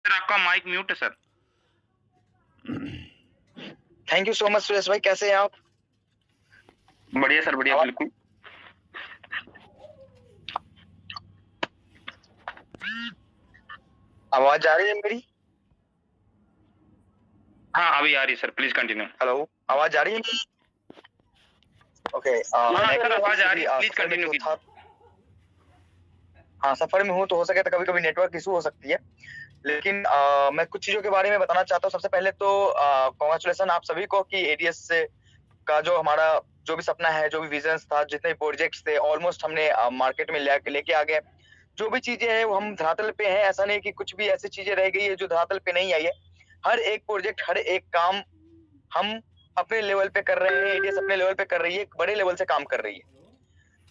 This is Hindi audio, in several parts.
सर आपका माइक म्यूट है sir. Thank you so much Suresh भाई, कैसे हैं आप? बढ़िया सर, बढ़िया बिल्कुल। आवाज आ रही है मेरी? हाँ अभी आ रही है सर, प्लीज कंटिन्यू। हेलो, आवाज आ रही है? ओके, हाँ सर आवाज आ रही है, प्लीज कंटिन्यू कीजिए। हाँ, सफर में हूँ तो हो सके तो कभी-कभी नेटवर्क इशू हो सकती है। लेकिन मैं कुछ चीजों के बारे में बताना चाहता हूँ। सबसे पहले तो कांग्रेचुलेशन आप सभी को कि एडीएस से का जो हमारा जो भी सपना है, जो भी विजन्स था, जितने भी प्रोजेक्ट्स थे, ऑलमोस्ट हमने मार्केट में लेके आ गए। जो भी चीजें हैं वो हम धरातल पे हैं। ऐसा नहीं कि कुछ भी ऐसी चीजें रह गई है जो धरातल पे नहीं आई है। हर एक प्रोजेक्ट, हर एक काम हम अपने लेवल पे कर रहे हैं। एडीएस अपने लेवल पे कर रही है, एक बड़े लेवल से काम कर रही है।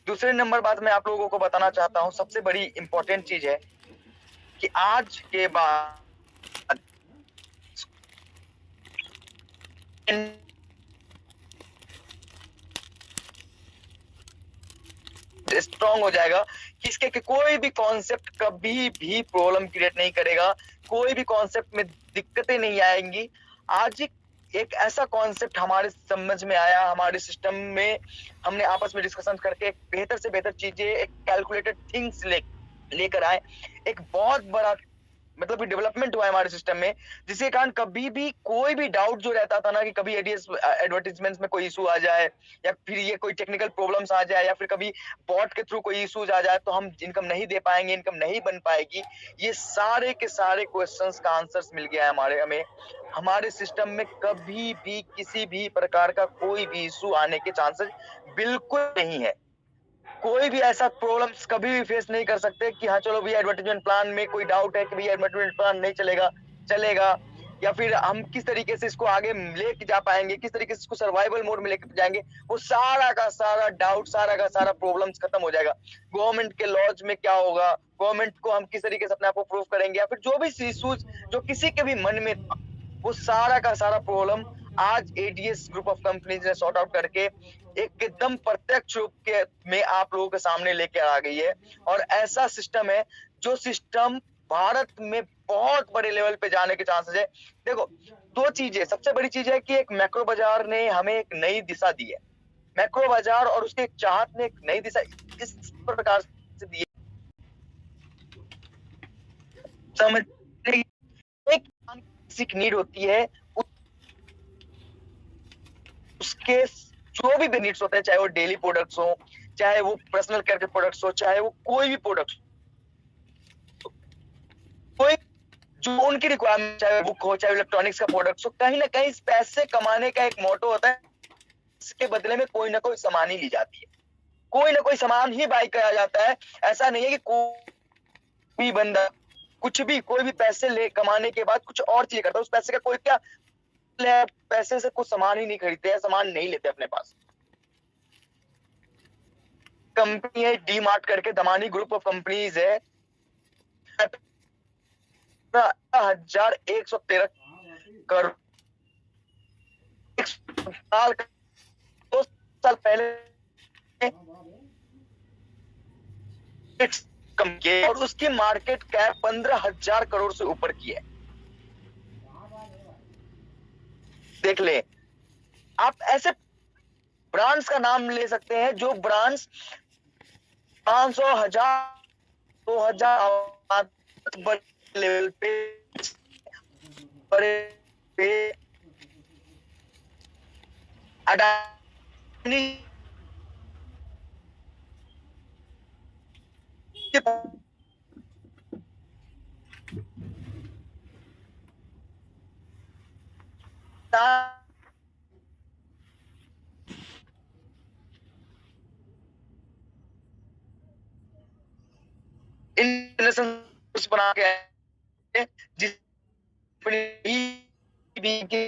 दूसरे नंबर बात मैं आप लोगों को बताना चाहता हूँ, सबसे बड़ी इंपॉर्टेंट चीज है कि आज के बाद स्ट्रॉन्ग हो जाएगा कि इसके कि कोई भी कॉन्सेप्ट कभी भी प्रॉब्लम क्रिएट नहीं करेगा, कोई भी कॉन्सेप्ट में दिक्कतें नहीं आएंगी। आज एक ऐसा कॉन्सेप्ट हमारे समझ में आया, हमारे सिस्टम में हमने आपस में डिस्कशन करके एक बेहतर से बेहतर चीजें, एक कैलकुलेटेड थिंग्स लेकर आए। एक बहुत बड़ा मतलब कि डेवलपमेंट हुआ है हमारे सिस्टम में, जिसके कारण कभी भी कोई भी डाउट जो रहता था ना कि कभी एडीएस एडवर्टीजमेंट्स में कोई इशू आ जाए या फिर ये कोई टेक्निकल प्रॉब्लम्स आ जाए या फिर कभी बॉट के थ्रू कोई इशूज आ जाए तो हम इनकम नहीं दे पाएंगे, इनकम नहीं बन पाएगी, ये सारे के सारे क्वेश्चंस का आंसर्स मिल गया है हमें। हमारे सिस्टम में कभी भी किसी भी प्रकार का कोई भी इशू आने के चांसेस बिल्कुल नहीं है। कोई भी ऐसा प्रॉब्लम्स कभी भी फेस नहीं कर सकते कि हाँ चलो भैया एडवर्टाइजमेंट प्लान में कोई डाउट है कि भैया एडवर्टाइजमेंट प्लान नहीं चलेगा, चलेगा, या फिर हम किस तरीके से इसको आगे लेके जा पाएंगे, किस तरीके से इसको सर्वाइवल मोड में लेके जाएंगे, वो सारा का सारा डाउट, सारा का सारा प्रॉब्लम्स खत्म हो जाएगा। गवर्नमेंट के लॉज में क्या होगा, गवर्नमेंट को हम किस तरीके से अपने आप को प्रूव करेंगे, या फिर जो भी इश्यूज जो किसी के भी मन में था, वो सारा का सारा प्रॉब्लम आज एडीएस ग्रुप ऑफ कंपनीज ने सॉर्ट आउट करके एकदम प्रत्यक्ष रूप के में आप लोगों के सामने लेके आ गई है। और ऐसा सिस्टम है जो सिस्टम भारत में बहुत बड़े लेवल पे जाने के चांसेस है। देखो, दो चीजें, सबसे बड़ी चीज है कि एक मैक्रो बाजार ने हमें एक नई दिशा दी है। मैक्रो बाजार और उसके एक चाहत ने एक नई दिशा इस प्रकार से दी है, समझने एक बेसिक नीड होती है, उसके जो भी बेनिफिट्स होते हैं, चाहे वो डेली प्रोडक्ट्स हो, चाहे वो पर्सनल केयर के प्रोडक्ट्स हो, चाहे वो कोई भी प्रोडक्ट, कोई जो उनकी रिक्वायरमेंट, चाहे बुक हो, चाहे इलेक्ट्रॉनिक्स का प्रोडक्ट्स हो, कहीं ना कहीं पैसे कमाने का एक मोटो होता है, इसके बदले में कोई ना कोई सामान ही ली जाती है, कोई ना कोई सामान ही बाय किया जाता है। ऐसा नहीं है कि कोई बंदा कुछ भी, कोई भी पैसे ले कमाने के बाद कुछ और चीज करता है, उस पैसे का कोई क्या, पैसे से कुछ सामान ही नहीं खरीदते हैं, सामान नहीं लेते अपने पास। कंपनी है डी मार्ट करके, दमानी ग्रुप ऑफ कंपनीज है, 1113 करोड़, साल 2 साल पहले कम किए और उसकी मार्केट कैप 15,000 करोड़ से ऊपर की है। देख ले, आप ऐसे ब्रांड्स का नाम ले सकते हैं जो ब्रांड्स 500, 1000, 2000 बड़े लेवल पे, बड़े पे अडानी इंटरनेशनल बना के आए, जिस भी के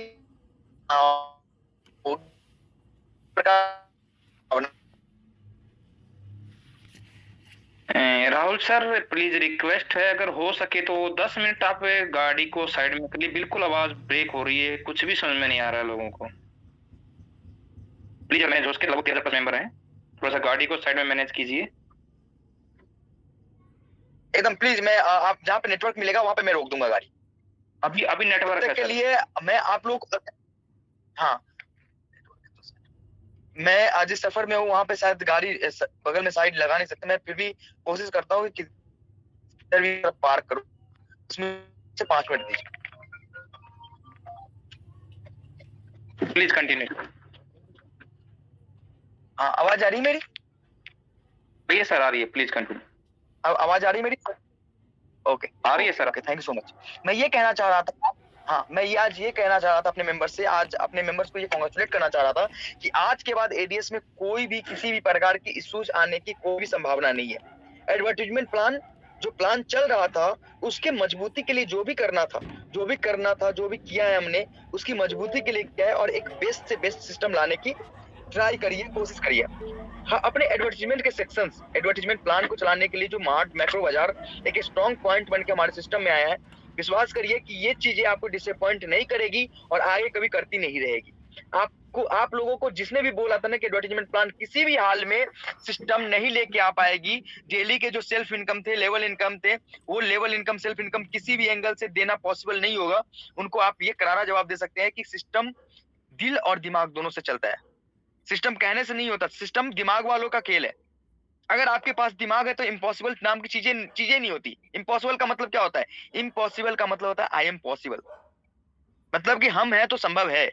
राहुल सर प्लीज रिक्वेस्ट है, अगर हो सके तो 10 मिनट आप गाड़ी को साइड में करिए, बिल्कुल आवाज ब्रेक हो रही है, कुछ भी समझ में नहीं आ रहा है लोगों को। प्लीज, मैं जोश के लगभग 13+ मेंबर हैं, थोड़ा सा गाड़ी को साइड में मैनेज कीजिए। एकदम प्लीज, मैं आप जहाँ पे नेटवर्क मिलेगा वहां पे मैं रोक दूंगा गाड़ी। अभी अभी नेटवर्क है के सर। लिए मैं आप लोग, हाँ, मैं आज इस सफर में हूँ, वहां पे शायद गाड़ी बगल में साइड लगा नहीं सकते, मैं फिर भी कोशिश करता हूँ कि किधर भी पार्क करूँ, उसमें से 5 मिनट दीजिए। Please continue. हाँ, आवाज आ रही मेरी? ये सर आ रही है, प्लीज कंटिन्यू। अब आवाज आ रही मेरी? ओके, आ रही है sir. Okay, thank you so much. मैं ये कहना चाह रहा था, हाँ, मैं ये आज ये कहना चाह रहा था अपने मेंबर्स से, आज अपने मेंबर्स को ये कांग्रेचुलेट करना चाह रहा था कि आज के बाद एडीएस में कोई भी किसी भी प्रकार की इश्यूज आने की कोई भी संभावना नहीं है। एडवर्टाइजमेंट प्लान, जो प्लान चल रहा था, उसके मजबूती के लिए जो भी करना था, जो भी किया है हमने, उसकी मजबूती के लिए किया है, और एक बेस्ट से बेस्ट सिस्टम लाने की ट्राई करिए, कोशिश करिए। हाँ, अपने एडवर्टाइजमेंट के सेक्शंस, एडवर्टाइजमेंट प्लान को चलाने के लिए जो मार्ट मैक्रो बाजार एक स्ट्रॉन्ग पॉइंट बन के हमारे सिस्टम में आया है, विश्वास करिए कि ये चीजें आपको डिसअपॉइंट नहीं करेगी और आगे कभी करती नहीं रहेगी। आपको, आप लोगों को जिसने भी बोला था ना कि एडवर्टाइजमेंट प्लान किसी भी हाल में सिस्टम नहीं लेके आ पाएगी, डेली के जो सेल्फ इनकम थे, लेवल इनकम थे, वो लेवल इनकम, सेल्फ इनकम किसी भी एंगल से देना पॉसिबल नहीं होगा, उनको आप ये करारा जवाब दे सकते हैं कि सिस्टम दिल और दिमाग दोनों से चलता है। सिस्टम कहने से नहीं होता, सिस्टम दिमाग वालों का खेल है। अगर आपके पास दिमाग है तो इम्पॉसिबल नाम की चीजें नहीं होती। इम्पॉसिबल का मतलब क्या होता है? इम्पॉसिबल का मतलब होता है आई एम पॉसिबल, मतलब कि हम हैं तो संभव है,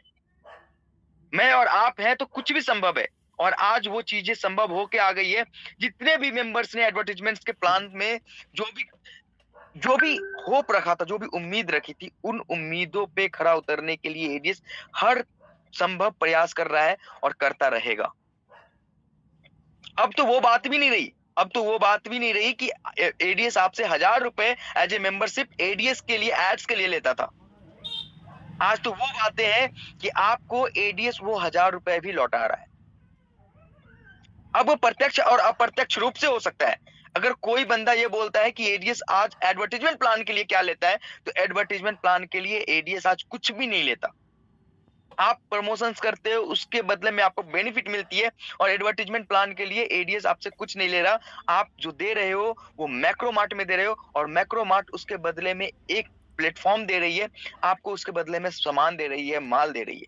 मैं और आप हैं तो कुछ भी संभव है। और आज वो चीजें संभव होके आ गई है। जितने भी मेंबर्स ने एडवर्टाइजमेंट्स के प्लान में जो भी होप रखा था, जो भी उम्मीद रखी थी, उन उम्मीदों पे खरा उतरने के लिए एडीएस हर संभव प्रयास कर रहा है और करता रहेगा। अब तो वो बात भी नहीं रही, कि एडीएस आपसे 1000 रुपए एज ए मेंबरशिप एडीएस के लिए, एड्स के लिए लेता था। आज तो वो बातें हैं कि आपको एडीएस वो 1000 रुपए भी लौटा रहा है। अब वो प्रत्यक्ष और अप्रत्यक्ष रूप से हो सकता है। अगर कोई बंदा ये बोलता है कि एडीएस आज एडवर्टाइजमेंट प्लान के लिए क्या लेता है, तो एडवर्टाइजमेंट प्लान के लिए एडीएस आज कुछ भी नहीं लेता। आप प्रमोशंस करते हो, उसके बदले में आपको बेनिफिट मिलती है, और एडवर्टाइजमेंट प्लान के लिए एडीएस आपसे कुछ नहीं ले रहा। आप जो दे रहे हो वो मैक्रो मार्ट में दे रहे हो, और मैक्रो मार्ट उसके बदले में एक प्लेटफॉर्म दे रही है, आपको उसके बदले में सामान दे रही है, माल दे रही है।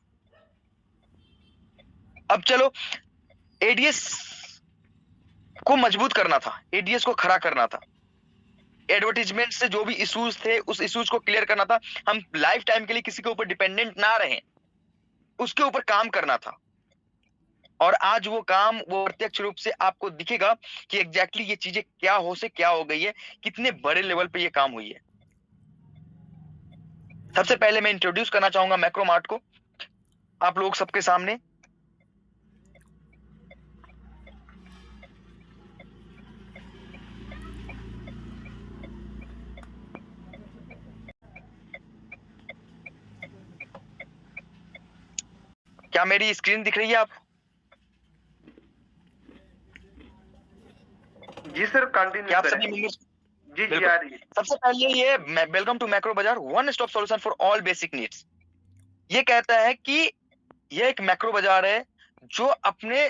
अब चलो, एडीएस को मजबूत करना था, एडीएस को खड़ा करना था, एडवर्टाइजमेंट से जो भी इश्यूज थे उस इश्यूज को क्लियर करना था। हम लाइफ टाइम के लिए किसी के ऊपर डिपेंडेंट ना रहें, उसके ऊपर काम करना था। और आज वो काम, वो प्रत्यक्ष रूप से आपको दिखेगा कि एग्जैक्टली ये चीजें क्या हो गई है, कितने बड़े लेवल पे ये काम हुई है। सबसे पहले मैं इंट्रोड्यूस करना चाहूंगा मैक्रो मार्ट को आप लोग सबके सामने। क्या मेरी स्क्रीन दिख रही है आप? जी सर, कंटिन्यू। क्या आप सभी मेंबर्स? जी जी आ रही है। सबसे पहले ये वेलकम टू मैक्रो बाजार, one stop solution for all basic needs. ये कहता है कि ये एक मैक्रो बाजार है जो अपने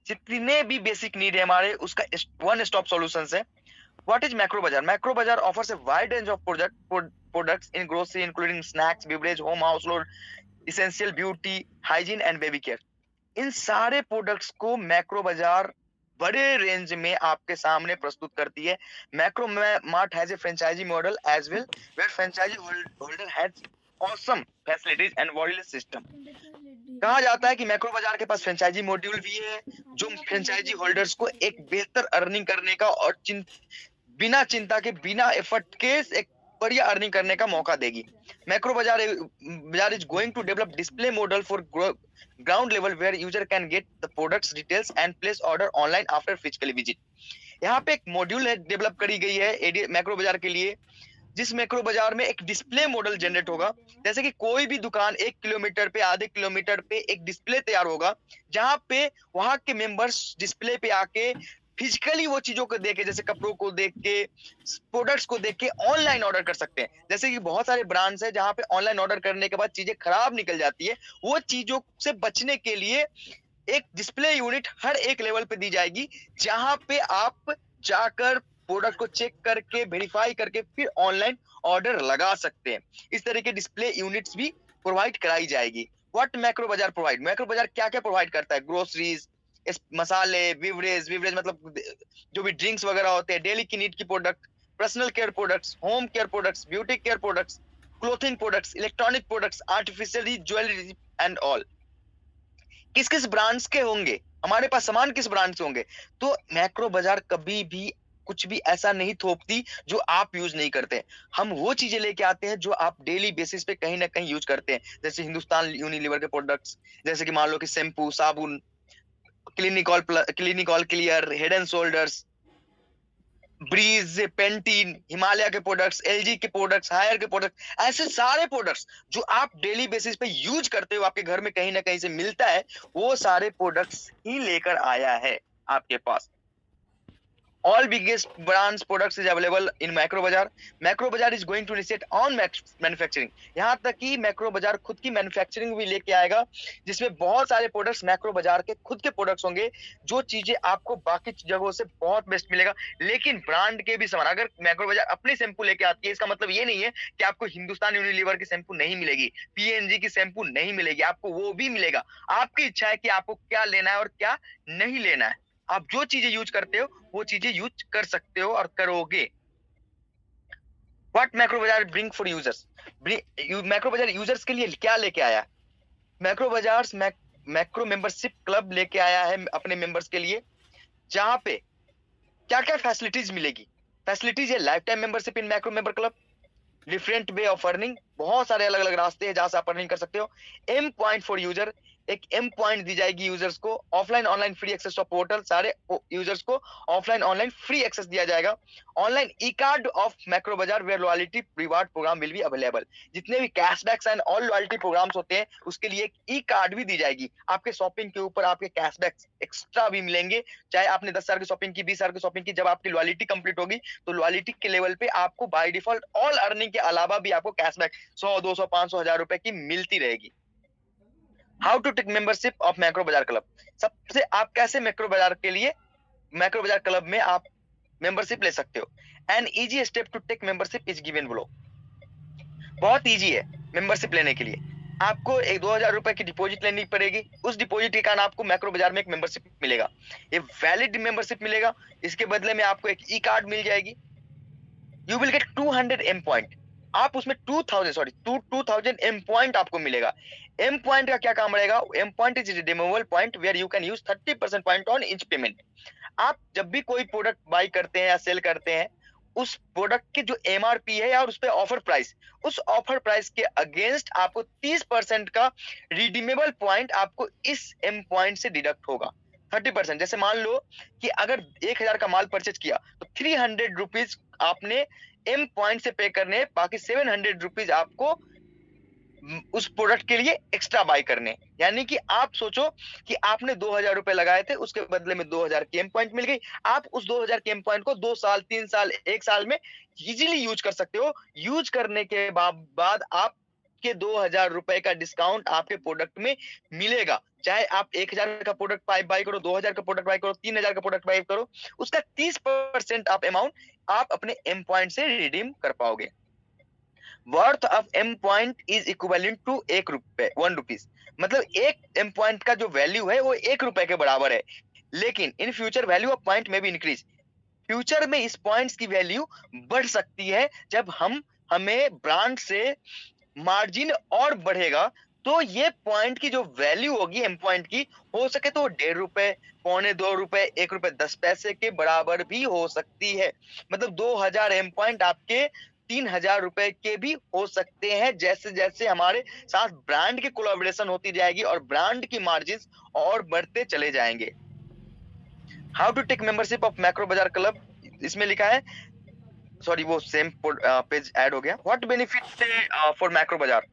जितने भी बेसिक नीड है हमारे, उसका वन स्टॉप सॉल्यूशन है। What is Macro Bazaar? Macro Bazaar offers a wide range of products in grocery including snacks, beverage, home household, essential, beauty, hygiene and baby care. इन सारे प्रोडक्ट्स को मैक्रो बाजार बड़े रेंज में आपके सामने प्रस्तुत करती है। Macro Mart has a franchisee model as well, where franchisee holder has awesome facilities and world system. कहा जाता है कि मैक्रो बाजार के पास फ्रेंचाइजी मॉड्यूल भी है, जो फ्रेंचाइजी होल्डर्स को एक बेहतर अर्निंग करने का और बिना चिंता के, बिना एफर्ट के एक बढ़िया अर्निंग करने का मौका देगी। Macro Bazaar is going to develop display model for ground level where user can get the products details and place order online after physically visit. यहाँ पे एक मॉड्यूल है, डेवलप करी गई है मैक्रो बाजार के लिए, जिस मैक्रो बाजार में एक डिस्प्ले मॉडल जनरेट होगा। जैसे कि कोई भी दुकान 1 किलोमीटर पे, आधे किलोमीटर पे एक डिस्प्ले तैयार होगा, जहां पे वहां के मेंबर्स डिस्प्ले पे आके फिजिकली वो चीजों को देख के, जैसे कपड़ों को देख के, प्रोडक्ट्स को देख के ऑनलाइन ऑर्डर कर सकते हैं। जैसे कि बहुत सारे ब्रांड्स है जहां पे ऑनलाइन ऑर्डर करने के बाद चीजें खराब निकल जाती है, वो चीजों से बचने के लिए एक डिस्प्ले यूनिट हर एक लेवल पे दी जाएगी, जहां पे आप जाकर प्रोडक्ट को चेक करके वेरीफाई करके फिर ऑनलाइन ऑर्डर लगा सकते हैं। इस तरह के डिस्प्ले यूनिट्स भी प्रोवाइड कराई जाएगी। व्हाट मैक्रो बाजार प्रोवाइड, मैक्रो बाजार क्या क्या प्रोवाइड करता है? ग्रोसरीज, मसाले, बिवरेज, बिवरेज मतलब जो भी ड्रिंक्स वगैरह होते हैं, डेली की नीड की product, personal care products, home care products, beauty care products, clothing products, electronic products, artificial jewellery and all. किस किस ब्रांड्स के होंगे, हमारे पास सामान किस ब्रांड से होंगे? तो मैक्रो बाजार कभी भी कुछ भी ऐसा नहीं थोपती जो आप यूज नहीं करते। हम वो चीजें लेके आते हैं जो आप डेली बेसिस पे कहीं ना कहीं यूज करते हैं, जैसे हिंदुस्तान यूनिलीवर के प्रोडक्ट्स, जैसे कि मान लो कि शैम्पू, साबुन, Clinic All Clear, Head and Shoulders, Breeze, Pantene, Himalaya के प्रोडक्ट्स, एलजी के प्रोडक्ट्स, हायर के प्रोडक्ट्स, ऐसे सारे प्रोडक्ट्स जो आप डेली बेसिस पे यूज करते हो, आपके घर में कहीं ना कहीं से मिलता है, वो सारे प्रोडक्ट्स ही लेकर आया है आपके पास। All biggest brands products is available in Macro Bazaar. Macro Bazaar is going to initiate on manufacturing. यहाँ तक कि मैक्रो बाजार खुद की मैन्युफैक्चरिंग भी लेके आएगा, जिसमें बहुत सारे प्रोडक्ट्स मैक्रो बाजार के खुद के प्रोडक्ट्स होंगे, जो चीजें आपको बाकी जगहों से बहुत बेस्ट मिलेगा। लेकिन ब्रांड के भी सामान, अगर मैक्रो बाजार अपनी शैम्पू लेके आती है, इसका मतलब ये नहीं है कि आपको हिंदुस्तान यूनिलीवर की शैम्पू नहीं मिलेगी, पीएनजी की शैम्पू नहीं मिलेगी, आपको वो भी मिलेगा। आपकी इच्छा है कि आपको क्या लेना है और क्या नहीं लेना है। आप जो चीजें यूज करते हो वो चीजें यूज कर सकते हो और करोगे। व्हाट मैक्रो बाजार ब्रिंग फॉर यूजर्स, मैक्रो बाजार यूजर्स के लिए क्या लेके आया? Macro Bazaar macro membership club लेके आया है अपने मेंबर्स के लिए, जहां पे क्या क्या फैसिलिटीज मिलेगी। फैसिलिटीज है life time membership in macro member club, different way of earning, बहुत सारे अलग अलग रास्ते हैं जहां से आप अर्निंग कर सकते हो। एम पॉइंट फॉर यूजर, एक एम पॉइंट दी जाएगी यूजर्स को। Offline online free access of portal, सारे यूजर्स को ऑफलाइन ऑनलाइन फ्री एक्सेस दिया जाएगा। Online e card of Macro Bazaar where loyalty reward program will be available. जितने भी cashbacks and all loyalty programs होते हैं उसके लिए एक ई कार्ड भी दी जाएगी। आपके शॉपिंग के ऊपर आपके कैशबैक्स एक्स्ट्रा भी मिलेंगे, चाहे आपने 10,000 की शॉपिंग की, 20,000 की शॉपिंग की, जब आपकी लॉयल्टी कंप्लीट होगी तो लॉयल्टी के लेवल पे आपको बाय डिफॉल्ट ऑल अर्निंग के अलावा भी आपको कैशबैक 100, 200, 500, 1000 रुपए की मिलती रहेगी। How to take membership of Macro Bazaar club, सबसे आप कैसे मैक्रो बाजार के लिए मैक्रो बाजार क्लब में आप मेंबरशिप ले सकते हो। An easy step to take membership is given below. बहुत इजी है मेंबरशिप लेने के लिए। आपको एक 2,000 रुपए की डिपॉजिट लेनी पड़ेगी, उस डिपॉजिट के कारण आपको मैक्रो बाजार में एक मेंबरशिप मिलेगा, ये वैलिड मेंबरशिप मिलेगा। इसके बदले में आपको एक ई कार्ड मिल जाएगी। You will get 200 M point, आप उसमें 2000 एम पॉइंट आपको मिलेगा। एम पॉइंट का क्या काम रहेगा? M point is redeemable point where you can use 30% point on each payment. आप जब भी कोई प्रोडक्ट बाई करते हैं या सेल करते हैं, उस प्रोडक्ट की जो एमआरपी है या उस पे ऑफर प्राइस, उस ऑफर प्राइस के अगेंस्ट आपको 30% का रिडीमेबल पॉइंट आपको इस एम पॉइंट से डिडक्ट होगा। 30%, जैसे मान लो कि अगर 1,000 का माल परचेज किया तो 300 रुपीज आपने एम पॉइंट से पे करने, बाकी 700 रुपीज आपको उस प्रोडक्ट के लिए एक्स्ट्रा बाय करने। यानी कि आप सोचो कि आपने 2,000 रुपए लगाए थे, उसके बदले में 2,000 की एम पॉइंट मिल गई। आप उस 2,000 की एम पॉइंट को 2 साल, 3 साल, 1 साल में इजीली यूज कर सकते हो। यूज करने के बाद आपके 2,000 रुपए का डिस्काउंट आपके प्रोडक्ट में मिलेगा। चाहे आप 1,000 का प्रोडक्ट बाय करो, 2,000 का प्रोडक्ट बाय करो, 3,000 का प्रोडक्ट बाय करो, उसका 30% आप अमाउंट आप अपने एम पॉइंट से रिडीम कर पाओगे। Worth of M point is equivalent to 1 rupees, मतलब एक एम पॉइंट का जो वैल्यू है वो 1 रुपए के बराबर है। लेकिन in future value of point में भी इंक्रीज, फ्यूचर में इस पॉइंट्स की वैल्यू बढ़ सकती है जब हमें ब्रांड से मार्जिन और बढ़ेगा, तो ये पॉइंट की जो वैल्यू होगी एम पॉइंट की, हो सके तो 1.5 रुपए, 1.25 रुपए, 1 रुपए 10 पैसे के बराबर भी हो सकती है। मतलब 2,000 एम पॉइंट आपके 3,000 रुपए के भी हो सकते हैं, जैसे जैसे हमारे साथ ब्रांड की कोलैबोरेशन होती जाएगी और ब्रांड की मार्जिन और बढ़ते चले जाएंगे। How to take membership of Macro Bazaar club, इसमें लिखा है, सॉरी वो सेम पेज ऐड हो गया। व्हाट बेनिफिट फॉर मैक्रो बाजार,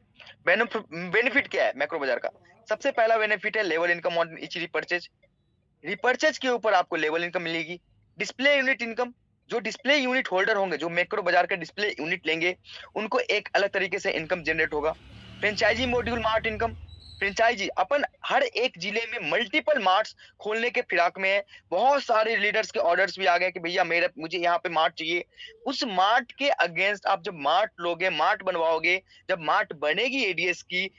बेनिफिट क्या है मैक्रो बाजार का? सबसे पहला बेनिफिट है level income on each repurchase, repurchase के ऊपर आपको लेवल इनकम मिलेगी। डिस्प्ले यूनिट इनकम, जो डिस्प्ले यूनिट होल्डर होंगे, जो मैक्रो बाजार के डिस्प्ले यूनिट लेंगे, उनको एक अलग तरीके से इनकम जनरेट होगा। Franchise module mart income, franchise अपन हर एक जिले में मल्टीपल मार्ट्स खोलने के फिराक में है। बहुत सारे लीडर्स के ऑर्डर्स भी आ गए कि भैया मेरे मुझे यहाँ पे मार्ट चाहिए। उस मार्ट के अगेंस्ट आप जब मार्ट लोगे, मार्ट बनवाओगे, जब मार्ट बनेगी एडीएस की,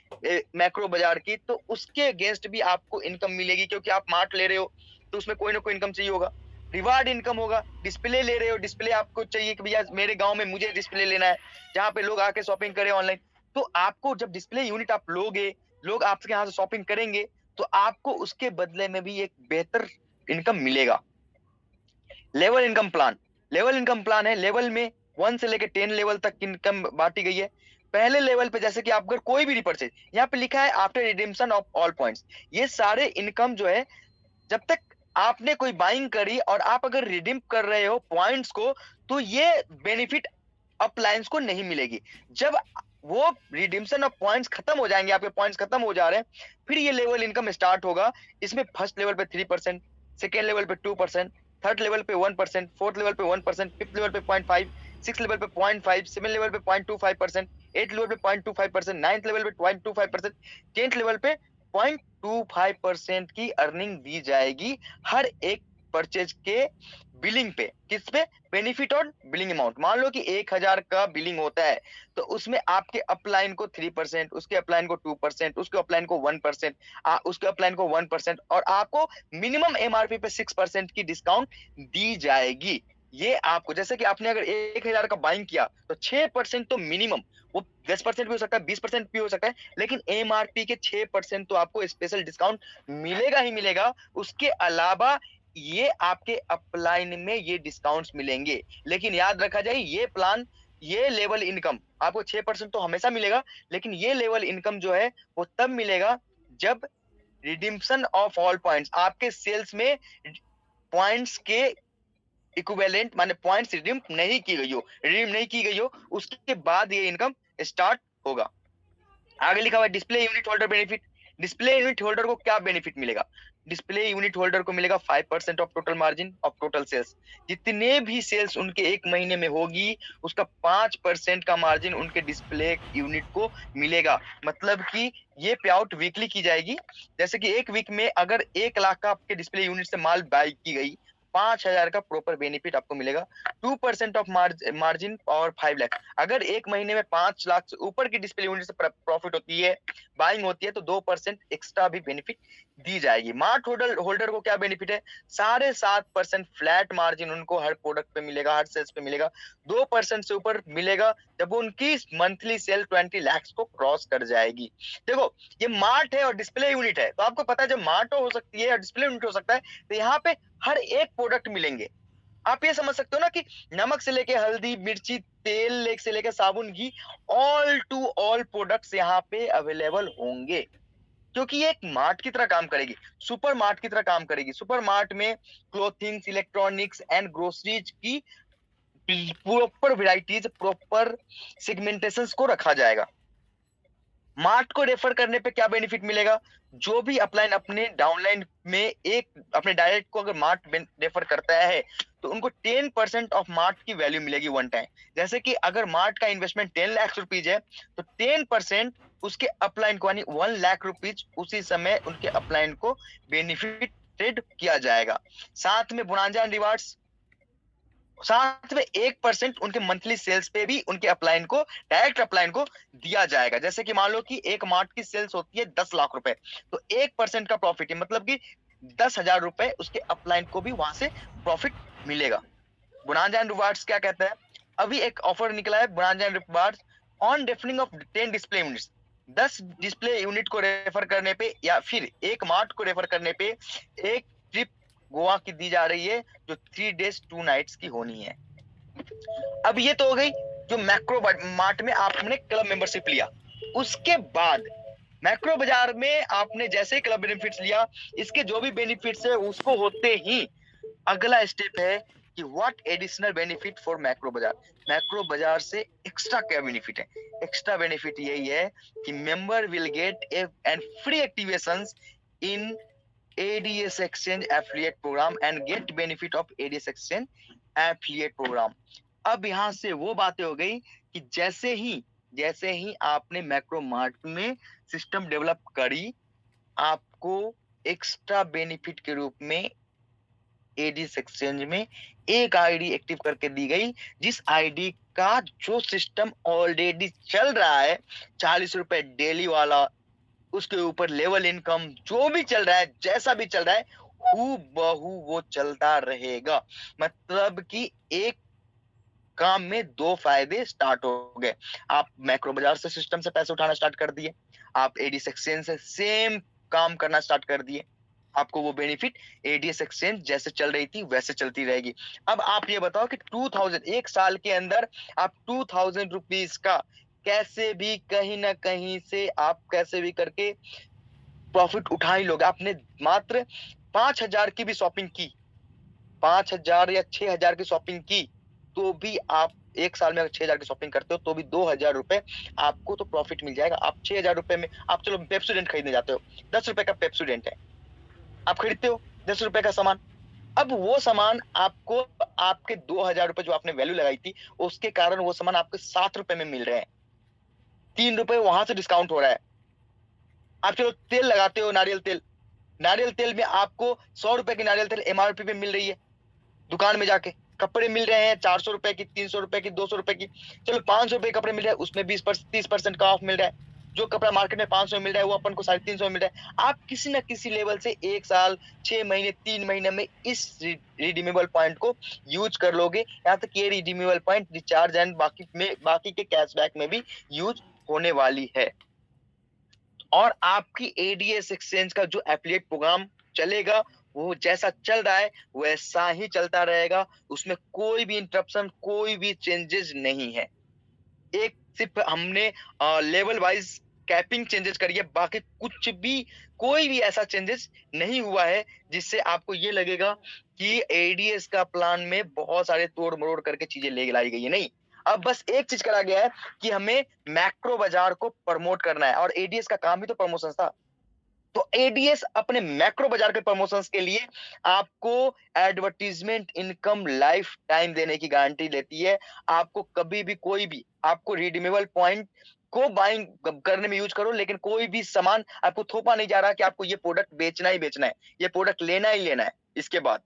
मैक्रो बाजार की, तो उसके अगेंस्ट भी आपको इनकम मिलेगी, क्योंकि आप मार्ट ले रहे हो तो उसमें कोई ना कोई इनकम चाहिए होगा, रिवार्ड इनकम होगा। डिस्प्ले ले रहे हो, डिस्प्ले आपको चाहिए कि भैया मेरे गांव में मुझे डिस्प्ले लेना है जहाँ पे लोग आके शॉपिंग करें ऑनलाइन। तो आपको जब डिस्प्ले यूनिट आप लोगे, लोग आपके यहाँ से शॉपिंग करेंगे, तो आपको उसके बदले में भी एक बेहतर इनकम मिलेगा। Level income plan, level income plan है। लेवल में 1 से लेकर 10 लेवल तक इनकम बांटी गई है। पहले लेवल पे जैसे कि आप अगर कोई भी रिपर्चेज, यहाँ पे लिखा है after redemption of all points, ये सारे इनकम जो है जब तक आपने कोई बाइंग करी और आप अगर रिडीम कर रहे हो पॉइंट्स को, तो ये बेनिफिट अपलायंस को नहीं मिलेगी। जब वो रिडीम्शन ऑफ पॉइंट्स खत्म हो जाएंगे, आपके पॉइंट्स खत्म हो जा रहे हैं, फिर ये लेवल इनकम स्टार्ट होगा। इसमें फर्स्ट लेवल पे 3%, सेकेंड लेवल पे 2%, थर्ड लेवल पे 1%, फोर्थ लेवल पे 1%, फिफ्थ लेवल पे 0.5, सिक्स लेवल पे 0.5, सेवन लेवल पे 0.25%, एट लेवल पे 0.25%, नाइन्थ लेवल पे 0.25%, टेंथ लेवल पे 0.25% की अर्निंग दी जाएगी हर एक परचेज के बिलिंग पे। किस पे? बेनिफिट और बिलिंग अमाउंट। मान लो कि 1000 का बिलिंग होता है, तो उसमें आपके अपलाइन को 3%, उसके अपलाइन को 2%, उसके अपलाइन को 1%, उसके अपलाइन को 1%, और आपको मिनिमम एमआरपी पे 6% की डिस्काउंट दी जाएगी। ये आपको, जैसे कि आपने अगर 1000 का बाइंग किया तो 6% तो मिनिमम, वो 10% भी हो सकता है, 20% भी हो सकता है, लेकिन एमआरपी के 6% तो आपको स्पेशल डिस्काउंट मिलेगा ही मिलेगा। उसके अलावा ये आपके अपलाइन में ये डिस्काउंट्स मिलेंगे। लेकिन याद रखा जाए, ये प्लान, ये लेवल इनकम आपको 6% तो हमेशा मिलेगा, लेकिन ये लेवल इनकम जो है वो तब मिलेगा जब रिडीम्शन ऑफ ऑल पॉइंट्स, आपके सेल्स में पॉइंट्स के इक्विवेलेंट माने पॉइंट्स रिडीम नहीं की गई हो, रिडीम नहीं की गई हो, उसके बाद ये इनकम स्टार्ट होगा। आगे लिखा हुआ है display unit holder benefit. Display unit holder को क्या बेनिफिट मिलेगा? डिस्प्ले यूनिट होल्डर को मिलेगा 5% off total margin of total sales. जितने भी सेल्स उनके एक महीने में होगी, उसका 5% का मार्जिन उनके डिस्प्ले यूनिट को मिलेगा। मतलब कि ये पे आउट वीकली की जाएगी। जैसे कि एक वीक में अगर 1 लाख का आपके डिस्प्ले यूनिट से माल बाय की गई, 5000 का प्रॉपर बेनिफिट आपको मिलेगा। 2% ऑफ मार्जिन और 5 लाख। अगर एक महीने में 5 लाख से ऊपर की डिस्प्ले यूनिट से प्रॉफिट होती है, बाइंग होती है, तो 2% एक्स्ट्रा भी बेनिफिट दी जाएगी। मार्ट होल्डर को क्या बेनिफिट है? 7.5% फ्लैट मार्जिन उनको हर प्रोडक्ट पे मिलेगा, हर सेल्स पे मिलेगा। 2% से ऊपर मिलेगा जब उनकी मंथली सेल 20 लाख को क्रॉस कर जाएगी। देखो, ये मार्ट है और डिस्प्ले यूनिट है, तो आपको पता है जब मार्ट हो सकती है और डिस्प्ले यूनिट हो सकता है, तो यहाँ पे हर एक प्रोडक्ट मिलेंगे। आप ये समझ सकते हो ना कि नमक से लेके हल्दी, मिर्ची, तेल से लेके साबुन, घी, ऑल टू ऑल प्रोडक्ट्स यहाँ पे अवेलेबल होंगे, क्योंकि ये एक मार्ट की तरह काम करेगी, सुपर मार्ट की तरह काम करेगी। सुपर मार्ट में क्लोथिंग्स, इलेक्ट्रॉनिक्स एंड ग्रोसरीज की प्रॉपर वेराइटीज, प्रॉपर सेगमेंटेशंस को रखा जाएगा। मार्ट को रेफर करने पे क्या बेनिफिट मिलेगा? जो भी अपलाइन अपने डाउनलाइन में एक अपने डायरेक्ट को अगर मार्ट रेफर करता है, तो उनको 10% ऑफ मार्ट की वैल्यू मिलेगी वन टाइम। जैसे कि अगर मार्ट का इन्वेस्टमेंट 10 लाख रुपीज है, तो 10% उसके अपलाइन को यानी 1 लाख रुपीज उसी समय उनके अपलाइन को बेनिफिटेड किया जाएगा। साथ में बोनांजा एंड रिवार्ड्स, साथ में 1% उनके मंथली सेल्स पे भी उनके अपलाइन को, डायरेक्ट अपलाइन को दिया जाएगा। जैसे कि मान लो कि एक मार्ट की सेल्स होती है 10 लाख रुपए, तो 1% का प्रॉफिट है, मतलब कि 10,000 रुपए उसके अपलाइन को भी वहां से प्रॉफिट मिलेगा। बोनांजा एंड रिवार्ड्स क्या कहता है? अभी एक ऑफर निकला है bonanza and rewards on referring of 10 display units. 10 display unit को रेफर करने पे या फिर एक मार्ट को रेफर करने पे एक ट्रिप गोवा की दी जा रही है, जो 3 days 2 nights की होनी है। अब ये तो हो गई जो मैक्रो मार्ट में आपने क्लब मेंबरशिप लिया। उसके बाद मैक्रो बाजार में आपने जैसे क्लब बेनिफिट्स लिया, इसके जो भी बेनिफिट्स है उसको होते ही अगला स्टेप है कि what additional benefit for macro Bazaar. Macro बाजार से एक्स्ट्रा क्या बेनिफिट है? एक्स्ट्रा बेनिफिट यही है कि member will get and free activations in ADS Exchange Affiliate Program and get benefit of ADS Exchange Affiliate Program। अब यहां से वो बातें हो गई कि जैसे ही जैसे ही आपने मैक्रो मार्ट में सिस्टम डेवलप करी, आपको एक्स्ट्रा बेनिफिट के रूप में एडीएस एक्सचेंज में एक आईडी एक्टिव करके दी गई, जिस आईडी का जो सिस्टम ऑलरेडी चल रहा है, 40 रुपए डेली वाला, उसके ऊपर लेवल इनकम जो भी चल रहा है, जैसा भी चल रहा है, हूबहू वो चलता रहेगा। मतलब कि एक काम में दो फायदे स्टार्ट हो गए। आप मैक्रो बाजार से सिस्टम से पैसे उठाना स्टार्ट कर दिए, आप एडीएस एक्सचेंज से सेम काम करना स्टार्ट कर दिए। आपको वो बेनिफिट एडीएस एक्सचेंज जैसे चल रही थी वैसे चलती रहेगी। अब आप ये बताओ कि 2000 एक साल के अंदर आप 2000 रुपीज का कैसे भी कहीं ना कहीं से आप कैसे भी करके प्रॉफिट उठा ही लोगे। आपने मात्र 5000 की भी शॉपिंग की, 5000 या 6000 की शॉपिंग की, तो भी आप एक साल में अगर 6000 की शॉपिंग करते हो तो भी 2000 रुपए आपको तो प्रॉफिट मिल जाएगा। आप 6000 रुपए में आप चलो पेप्सोडेंट खरीदने जाते हो, 10 रुपए का पेप्सोडेंट है, आप खरीदते हो 10 रुपए का सामान। अब वो सामान आपको आपके 2000 रुपए जो आपने वैल्यू लगाई थी, उसके कारण वो सामान आपको 7 रुपए में मिल रहे हैं, 3 रुपए वहां से डिस्काउंट हो रहा है। आप चलो तेल लगाते हो, नारियल तेल, नारियल तेल में आपको 100 रुपए की नारियल तेल एमआरपी पे मिल रही है दुकान में जाके। कपड़े मिल रहे हैं 400 रुपए की, 300 रुपए की, 200 रुपए की, चलो 500 रुपए कपड़े मिल रहे हैं, उसमें 30% का ऑफ मिल रहा है। जो कपड़ा मार्केट में 500 में मिल रहा है वो अपन को 350 में मिल रहा है। आप किसी ना किसी लेवल से 1 साल, 6 महीने, 3 महीने में इस रिडीमेबल पॉइंट को यूज कर लोगे। यहाँ तक ये रिडीमेबल पॉइंट रिचार्ज एंड बाकी के कैशबैक में भी यूज होने वाली है। और आपकी एडीएस एक्सचेंज का जो एफिलिएट प्रोग्राम चलेगा, वो जैसा चल रहा है वैसा ही चलता रहेगा, उसमें कोई भी इंटरप्शन, कोई भी चेंजेस नहीं है। एक सिर्फ हमने लेवल वाइज कैपिंग चेंजेस करी है, बाकी कुछ भी कोई भी ऐसा चेंजेस नहीं हुआ है जिससे आपको ये लगेगा कि एडीएस का प्लान में बहुत सारे तोड़ मरोड़ करके चीजें ले लाई गई है। नहीं, अब बस एक चीज करा गया है कि हमें मैक्रो बाजार को प्रमोट करना है, और एडीएस का काम ही तो प्रमोशन था। तो एडीएस अपने मैक्रो बाजार के प्रमोशंस के लिए आपको एडवर्टीजमेंट इनकम लाइफ टाइम देने की गारंटी देती है। आपको कभी भी कोई भी आपको रिडीमेबल पॉइंट को बाइंग करने में यूज करो, लेकिन कोई भी सामान आपको थोपा नहीं जा रहा कि आपको ये प्रोडक्ट बेचना ही बेचना है, ये प्रोडक्ट लेना ही लेना है। इसके बाद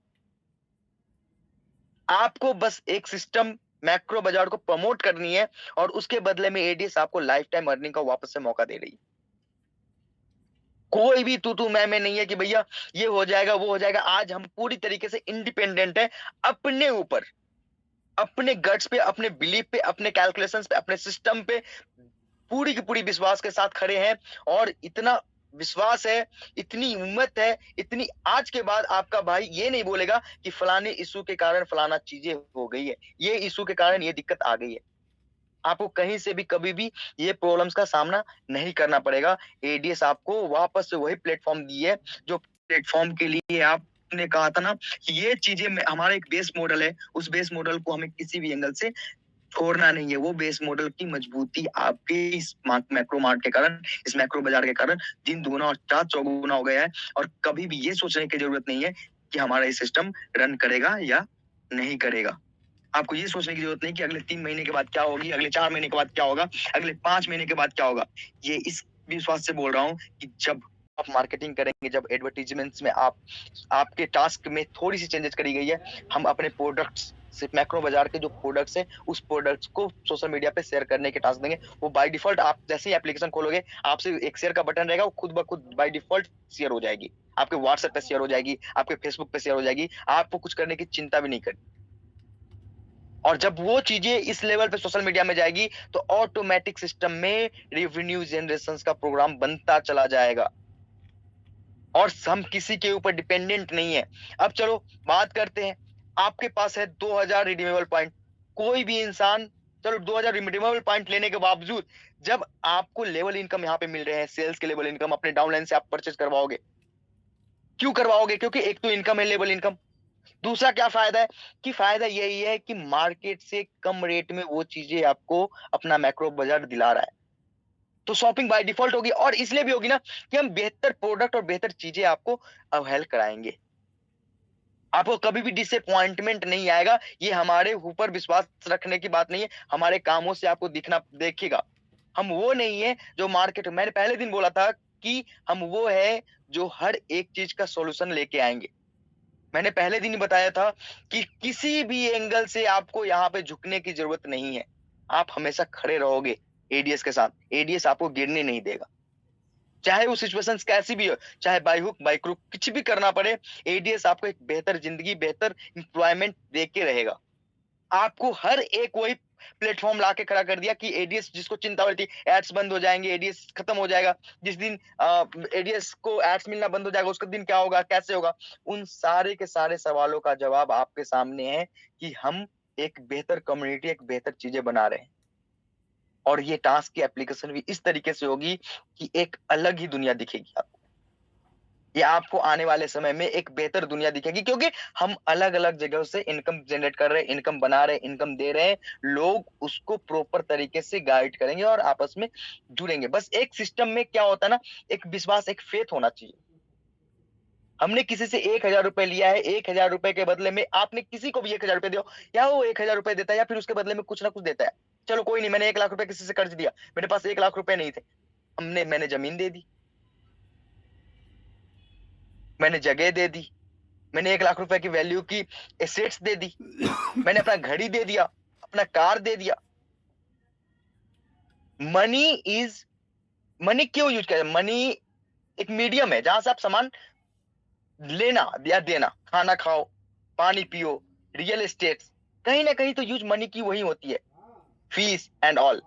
आपको बस एक सिस्टम मैक्रो बाजार को प्रमोट करनी है, और उसके बदले में एडीएस आपको लाइफ टाइम अर्निंग का वापस से मौका दे रही है। कोई भी तू मैं नहीं है कि भैया ये हो जाएगा वो हो जाएगा। आज हम पूरी तरीके से इंडिपेंडेंट है अपने ऊपर, अपने गट्स पे, अपने बिलीफ पे, अपने कैलकुलेशंस पे, अपने सिस्टम पे पूरी की पूरी विश्वास के साथ खड़े हैं। और इतना विश्वास है, इतनी हिम्मत है, इतनी आज के बाद आपका भाई ये नहीं बोलेगा कि फलाने इशू के कारण फलाना चीजें हो गई है, ये इशू के कारण ये दिक्कत आ गई है। आपको कहीं से भी कभी भी ये प्रॉब्लम्स का सामना नहीं करना पड़ेगा। एडीएस आपको वापस से वही प्लेटफॉर्म दी है जो प्लेटफॉर्म के लिए आपने कहा था ना कि ये चीजें हमारा एक बेस मॉडल है, उस बेस मॉडल को हमें किसी भी एंगल से छोड़ना नहीं है। वो बेस मॉडल की मजबूती आपके इस मैक्रो मार्ट के कारण, इस मैक्रो बाजार के कारण दिन दुगुना और रात चौगुना हो गया है। और कभी भी ये सोचने की जरूरत नहीं है कि हमारा ये सिस्टम रन करेगा या नहीं करेगा। आपको ये सोचने की जरूरत नहीं कि अगले 3 महीने के बाद क्या होगी, अगले 4 महीने के बाद क्या होगा, अगले 5 महीने के बाद क्या होगा। ये इस विश्वास से बोल रहा हूँ कि जब आप मार्केटिंग करेंगे, जब एडवर्टीजमेंट्स में आपके टास्क में थोड़ी सी चेंजेस करी गई है, हम अपने प्रोडक्ट्स सिर्फ मैक्रो बाजार के जो प्रोडक्ट्स हैं उस प्रोडक्ट्स को सोशल मीडिया पे शेयर करने के टास्क देंगे। वो बाय डिफॉल्ट आप जैसे ही एप्लीकेशन खोलोगे, आपसे एक शेयर का बटन रहेगा, वो खुद ब खुद बाय डिफॉल्ट शेयर हो जाएगी, आपके व्हाट्सएप पे शेयर हो जाएगी, आपके फेसबुक पे शेयर हो जाएगी। आपको कुछ करने की चिंता भी नहीं करनी। और जब वो चीजें इस लेवल पे सोशल मीडिया में जाएगी तो ऑटोमेटिक सिस्टम में रेवेन्यू जनरेशन का प्रोग्राम बनता चला जाएगा, और हम किसी के ऊपर डिपेंडेंट नहीं है। अब चलो बात करते हैं, आपके पास है 2000 रिडीमेबल पॉइंट। कोई भी इंसान, चलो 2000 रिडीमेबल पॉइंट लेने के बावजूद जब आपको लेवल इनकम यहाँ पे मिल रहे हैं, सेल्स के लेवल इनकम अपने डाउनलाइन से आप परचेज करवाओगे। क्यों करवाओगे? क्योंकि एक तो इनकम है, लेवल इनकम। दूसरा क्या फायदा है कि फायदा यही है कि मार्केट से कम रेट में वो चीजें आपको अपना मैक्रो बाजार दिला रहा है, तो शॉपिंग बाय डिफॉल्ट होगी। और इसलिए भी होगी ना कि हम बेहतर प्रोडक्ट और बेहतर चीजें आपको अवेल कराएंगे। आपको कभी भी डिसअपॉइंटमेंट नहीं आएगा। ये हमारे ऊपर विश्वास रखने की बात नहीं है, हमारे कामों से आपको दिखना देखेगा। हम वो नहीं है जो मार्केट, मैंने पहले दिन बोला था कि हम वो है जो हर एक चीज का सॉल्यूशन लेके आएंगे। मैंने पहले दिन ही बताया था कि किसी भी एंगल से आपको यहाँ पे झुकने की जरूरत नहीं है। आप हमेशा खड़े रहोगे एडीएस के साथ, एडीएस आपको गिरने नहीं देगा, चाहे वो सिचुएशन कैसी भी हो, चाहे बाई हुक बाई क्रुक कुछ भी करना पड़े, एडीएस आपको एक बेहतर जिंदगी, बेहतर एम्प्लॉयमेंट देके रहेगा। आपको हर एक वही प्लेटफॉर्म लाके खड़ा कर दिया कि एडीएस जिसको चिंता होती थी एड्स बंद हो जाएंगे, एडीएस खत्म हो जाएगा, जिस दिन एडीएस को एड्स मिलना बंद हो जाएगा उसका दिन क्या होगा, कैसे होगा, उन सारे के सारे सवालों का जवाब आपके सामने है कि हम एक बेहतर कम्युनिटी, एक बेहतर चीजें बना रहे हैं। और ये टास्क की एप्लीकेशन भी इस तरीके से होगी कि एक अलग ही दुनिया दिखेगी आपको। ये आपको आने वाले समय में एक बेहतर दुनिया दिखेगी, क्योंकि हम अलग अलग जगहों से इनकम जनरेट कर रहे हैं, इनकम बना रहे हैं, इनकम दे रहे हैं, लोग उसको प्रॉपर तरीके से गाइड करेंगे और आपस में जुड़ेंगे। बस एक सिस्टम में क्या होता है ना, एक विश्वास, एक फेथ होना चाहिए। हमने किसी से 1,000 रुपए लिया है, 1,000 रुपए के बदले में आपने किसी को भी 1,000 रुपए दिया, या वो 1,000 रुपए देता है या फिर उसके बदले में कुछ ना कुछ देता है। चलो कोई नहीं, मैंने 1,00,000 रुपए किसी से कर्ज दिया, मेरे पास 1,00,000 रुपए नहीं थे, मैंने जमीन दे दी, मैंने जगह दे दी, मैंने 1,00,000 रुपए की वैल्यू की एसेट्स दे दी, मैंने अपना घड़ी दे दिया, अपना कार दे दिया। मनी क्यों यूज किया? मनी एक मीडियम है जहां से आप सामान लेना या देना, खाना खाओ, पानी पियो, रियल एस्टेट, कहीं ना कहीं तो यूज मनी की वही होती है, फीस एंड ऑल।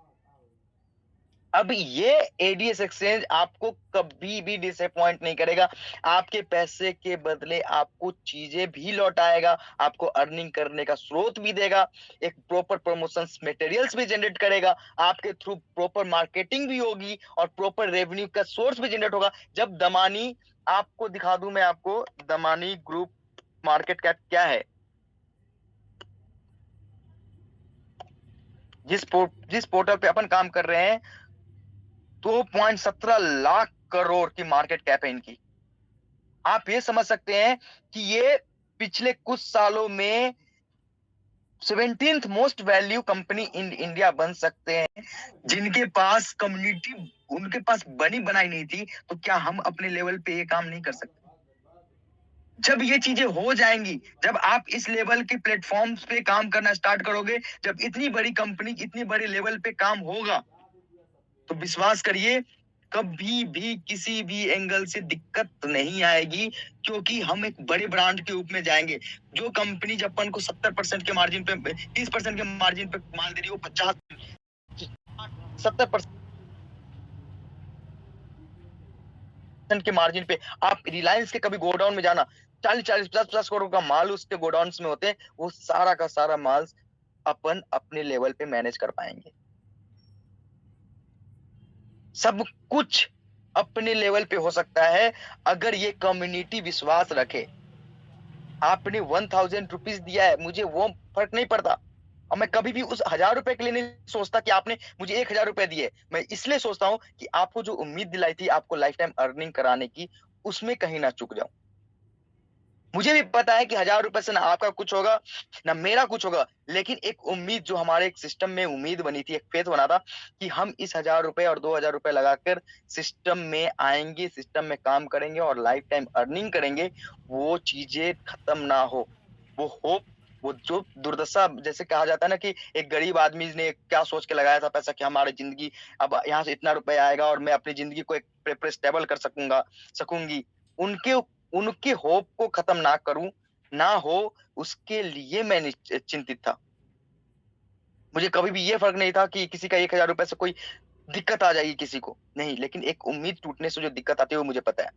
अब ये एडीएस एक्सचेंज आपको कभी भी डिसअपॉइंट नहीं करेगा, आपके पैसे के बदले आपको चीजें भी लौटाएगा, आपको अर्निंग करने का स्रोत भी देगा, एक प्रॉपर प्रमोशन मटेरियल्स भी जनरेट करेगा, आपके थ्रू प्रॉपर मार्केटिंग भी होगी और प्रॉपर रेवेन्यू का सोर्स भी जनरेट होगा। जब दमानी, आपको दिखा दूं मैं आपको, दमानी ग्रुप मार्केट कैप क्या है, जिस पोर्टल पे अपन काम कर रहे हैं 2.17 लाख करोड़ की मार्केट कैप है इनकी। आप ये समझ सकते हैं कि ये पिछले कुछ सालों में 17th most value company in India बन सकते हैं, जिनके पास कम्युनिटी उनके पास बनाई नहीं थी, तो क्या हम अपने लेवल पे ये काम नहीं कर सकते? जब ये चीजें हो जाएंगी, जब आप इस लेवल के प्लेटफॉर्म्स पे काम करना स्टार्ट करोगे, जब इतनी बड़ी कंपनी इतनी बड़ी लेवल पे काम होगा, तो विश्वास करिए कभी भी किसी भी एंगल से दिक्कत नहीं आएगी, क्योंकि हम एक बड़े ब्रांड के रूप में जाएंगे। जो कंपनी जब अपन को 70% के मार्जिन पे, 30% के मार्जिन पे माल दे रही हो, 50-70% के मार्जिन पे, आप रिलायंस के कभी गोडाउन में जाना, 40-40, 50-50 करोड़ का माल उसके गोडाउन में होते हैं, वो सारा का सारा माल अपन अपने लेवल पे मैनेज कर पाएंगे। सब कुछ अपने लेवल पे हो सकता है अगर ये कम्युनिटी विश्वास रखे। आपने 1,000 रुपीज दिया है, मुझे वो फर्क नहीं पड़ता, और मैं कभी भी उस 1,000 रुपए के लिए नहीं सोचता कि आपने मुझे 1,000 रुपए दिए। मैं इसलिए सोचता हूं कि आपको जो उम्मीद दिलाई थी आपको लाइफ टाइम अर्निंग कराने की, उसमें कहीं ना चूक जाऊं। मुझे भी पता है कि 1,000 रुपए से ना आपका कुछ होगा ना मेरा कुछ होगा, लेकिन एक उम्मीद जो हमारे एक सिस्टम में उम्मीद बनी थी, एक फेथ बना था कि हम इस 1,000 रुपए और 2,000 रुपए लगाकर सिस्टम में आएंगे, सिस्टम में काम करेंगे और लाइफ टाइम अर्निंग करेंगे, वो चीजें खत्म ना हो। वो होप, वो जो दुर्दशा, जैसे कहा जाता है ना कि एक गरीब आदमी ने क्या सोच के लगाया था पैसा कि हमारी जिंदगी अब यहाँ से इतना रुपए आएगा और मैं अपनी जिंदगी को एक स्टेबल कर सकूंगी, उनके उनके होप को खत्म ना करूं, ना हो, उसके लिए मैं चिंतित था। मुझे कभी भी ये फर्क नहीं था कि किसी का 1,000 रुपए से कोई दिक्कत आ जाएगी किसी को, नहीं, लेकिन एक उम्मीद टूटने से जो दिक्कत आती है वो मुझे पता है।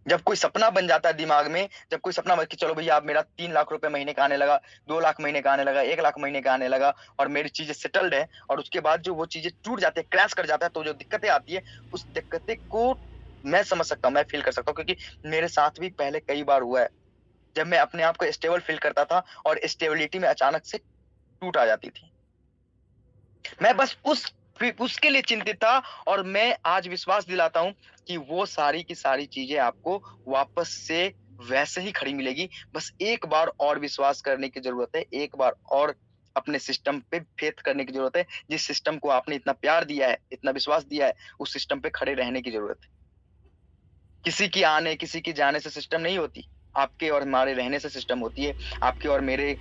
जब कोई सपना बन जाता है दिमाग में, जब कोई सपना कि चलो भैया अब मेरा 3 लाख रुपए महीने का आने लगा, 2 लाख महीने का आने लगा, 1 लाख महीने का आने लगा और मेरी चीजें सेटल्ड है, और उसके बाद जो वो चीजें टूट जाती है, क्रैश कर जाता है, तो जो दिक्कतें आती है, उस दिक्कतें को मैं समझ सकता हूँ, मैं फील कर सकता हूँ, क्योंकि मेरे साथ भी पहले कई बार हुआ है जब मैं अपने आप को स्टेबल फील करता था और स्टेबिलिटी में अचानक से टूट आ जाती थी। मैं बस उसके लिए चिंतित था, और मैं आज विश्वास दिलाता हूं कि वो सारी की सारी चीजें आपको वापस से वैसे ही खड़ी मिलेगी। बस एक बार और विश्वास करने की जरूरत है, एक बार और अपने सिस्टम पे फेथ करने की जरूरत है। जिस सिस्टम को आपने इतना प्यार दिया है, इतना विश्वास दिया है, उस सिस्टम पे खड़े रहने की जरूरत है। किसी की आने, किसी की जाने से सिस्टम नहीं होती। आपके और हमारे रहने से सिस्टम होती है। आपके और मेरे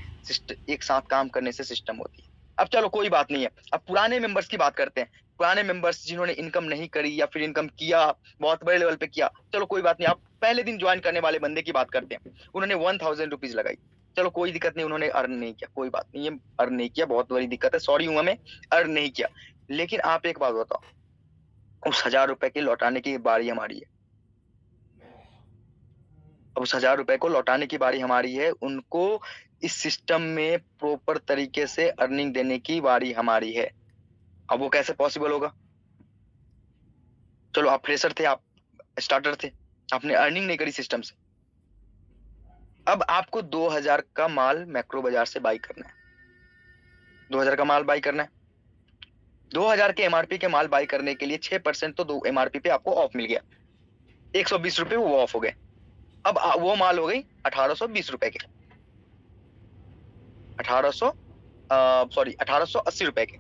एक साथ काम करने से सिस्टम होती है। अब चलो कोई बात नहीं है। अब पुराने मेंबर्स की बात करते हैं। पुराने मेंबर्स जिन्होंने इनकम नहीं करी या फिर इनकम किया, बहुत बड़े लेवल पे किया, चलो कोई बात नहीं। आप पहले दिन ज्वाइन करने वाले बंदे की बात करते हैं। उन्होंने 1000 रुपीज लगाई। चलो कोई दिक्कत नहीं, उन्होंने अर्न नहीं किया, कोई बात नहीं, ये अर्न नहीं किया, बहुत बड़ी दिक्कत है, सॉरी हूं मैं, अर्न नहीं किया। लेकिन आप एक बात बताओ, उस 1000 रुपए के लौटाने की बारी हमारी है। अब उस 1000 रुपए को लौटाने की बारी हमारी है। उनको इस सिस्टम में प्रॉपर तरीके से अर्निंग देने की बारी हमारी है। अब वो कैसे पॉसिबल होगा? चलो आप फ्रेशर थे, आप स्टार्टर थे, आपने अर्निंग नहीं करी सिस्टम से। अब आपको 2000 का माल मैक्रो बाजार से बाई करना है। 2000 का माल बाई करना है। 2000 के एमआरपी के माल बाई करने के लिए 6% तो दो एमआरपी पे आपको ऑफ मिल गया। 120 रुपए वो ऑफ हो गए। अब वो माल हो गई 1820 रुपए के, 1880 रुपए के।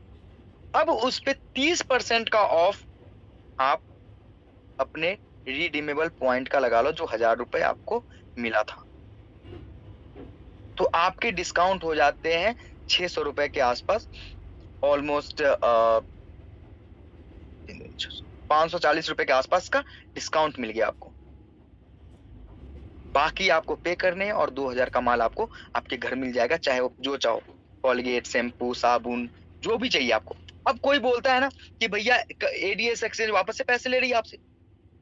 अब उस पे 30% का ऑफ आप अपने रिडीमेबल पॉइंट का लगा लो, जो 1000 रुपए आपको मिला था। तो आपके डिस्काउंट हो जाते हैं 600 रुपए के आसपास, ऑलमोस्ट 540 रुपए के आसपास का डिस्काउंट मिल गया आपको। बाकी आपको पे करने हैं और 2000 का माल आपको आपके घर मिल जाएगा, चाहे वो जो चाहो, कॉलगेट, शैम्पू, साबुन, जो भी चाहिए आपको। अब कोई बोलता है ना कि भैया एडीएस एक्सचेंज वापस से पैसे ले रही है आपसे।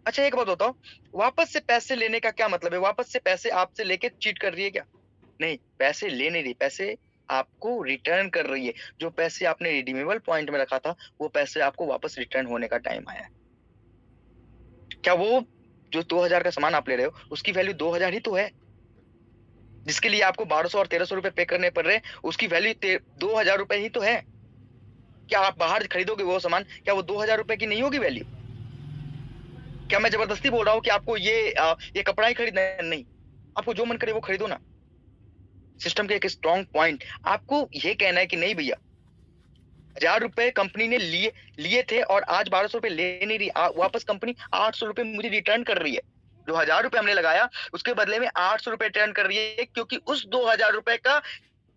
अच्छा एक बात बताओ, वापस से पैसे लेने का क्या मतलब है? वापस से पैसे आपसे लेके चीट कर रही है क्या? नहीं, पैसे ले नहीं रही, पैसे आपको रिटर्न कर रही है। जो पैसे आपने रिडीमेबल पॉइंट में रखा था, वो पैसे आपको वापस रिटर्न होने का टाइम आया है। क्या वो जो 2000 का सामान आप ले रहे हो, उसकी वैल्यू 2000 ही तो है? जिसके लिए आपको 1200 और 1300 रुपए पे करने पड़ रहे हैं, उसकी वैल्यू 2000 रुपए ही तो है। क्या आप बाहर खरीदोगे वो सामान, क्या वो 2000 रुपए की नहीं होगी वैल्यू? क्या मैं जबरदस्ती बोल रहा हूँ कि आपको ये कपड़ा ही खरीदना है? नहीं, आपको जो मन करे वो खरीदो ना। सिस्टम के एक स्ट्रॉन्ग पॉइंट, आपको ये कहना है कि नहीं भैया, 1000 रुपए कंपनी ने लिए थे और आज 1200 रुपए ले नहीं रही, वापस कंपनी 800 रुपए मुझे रिटर्न कर रही है। जो 1000 रुपए हमने लगाया, उसके बदले में 800 रुपए रिटर्न कर रही है, क्योंकि उस 2000 रुपए का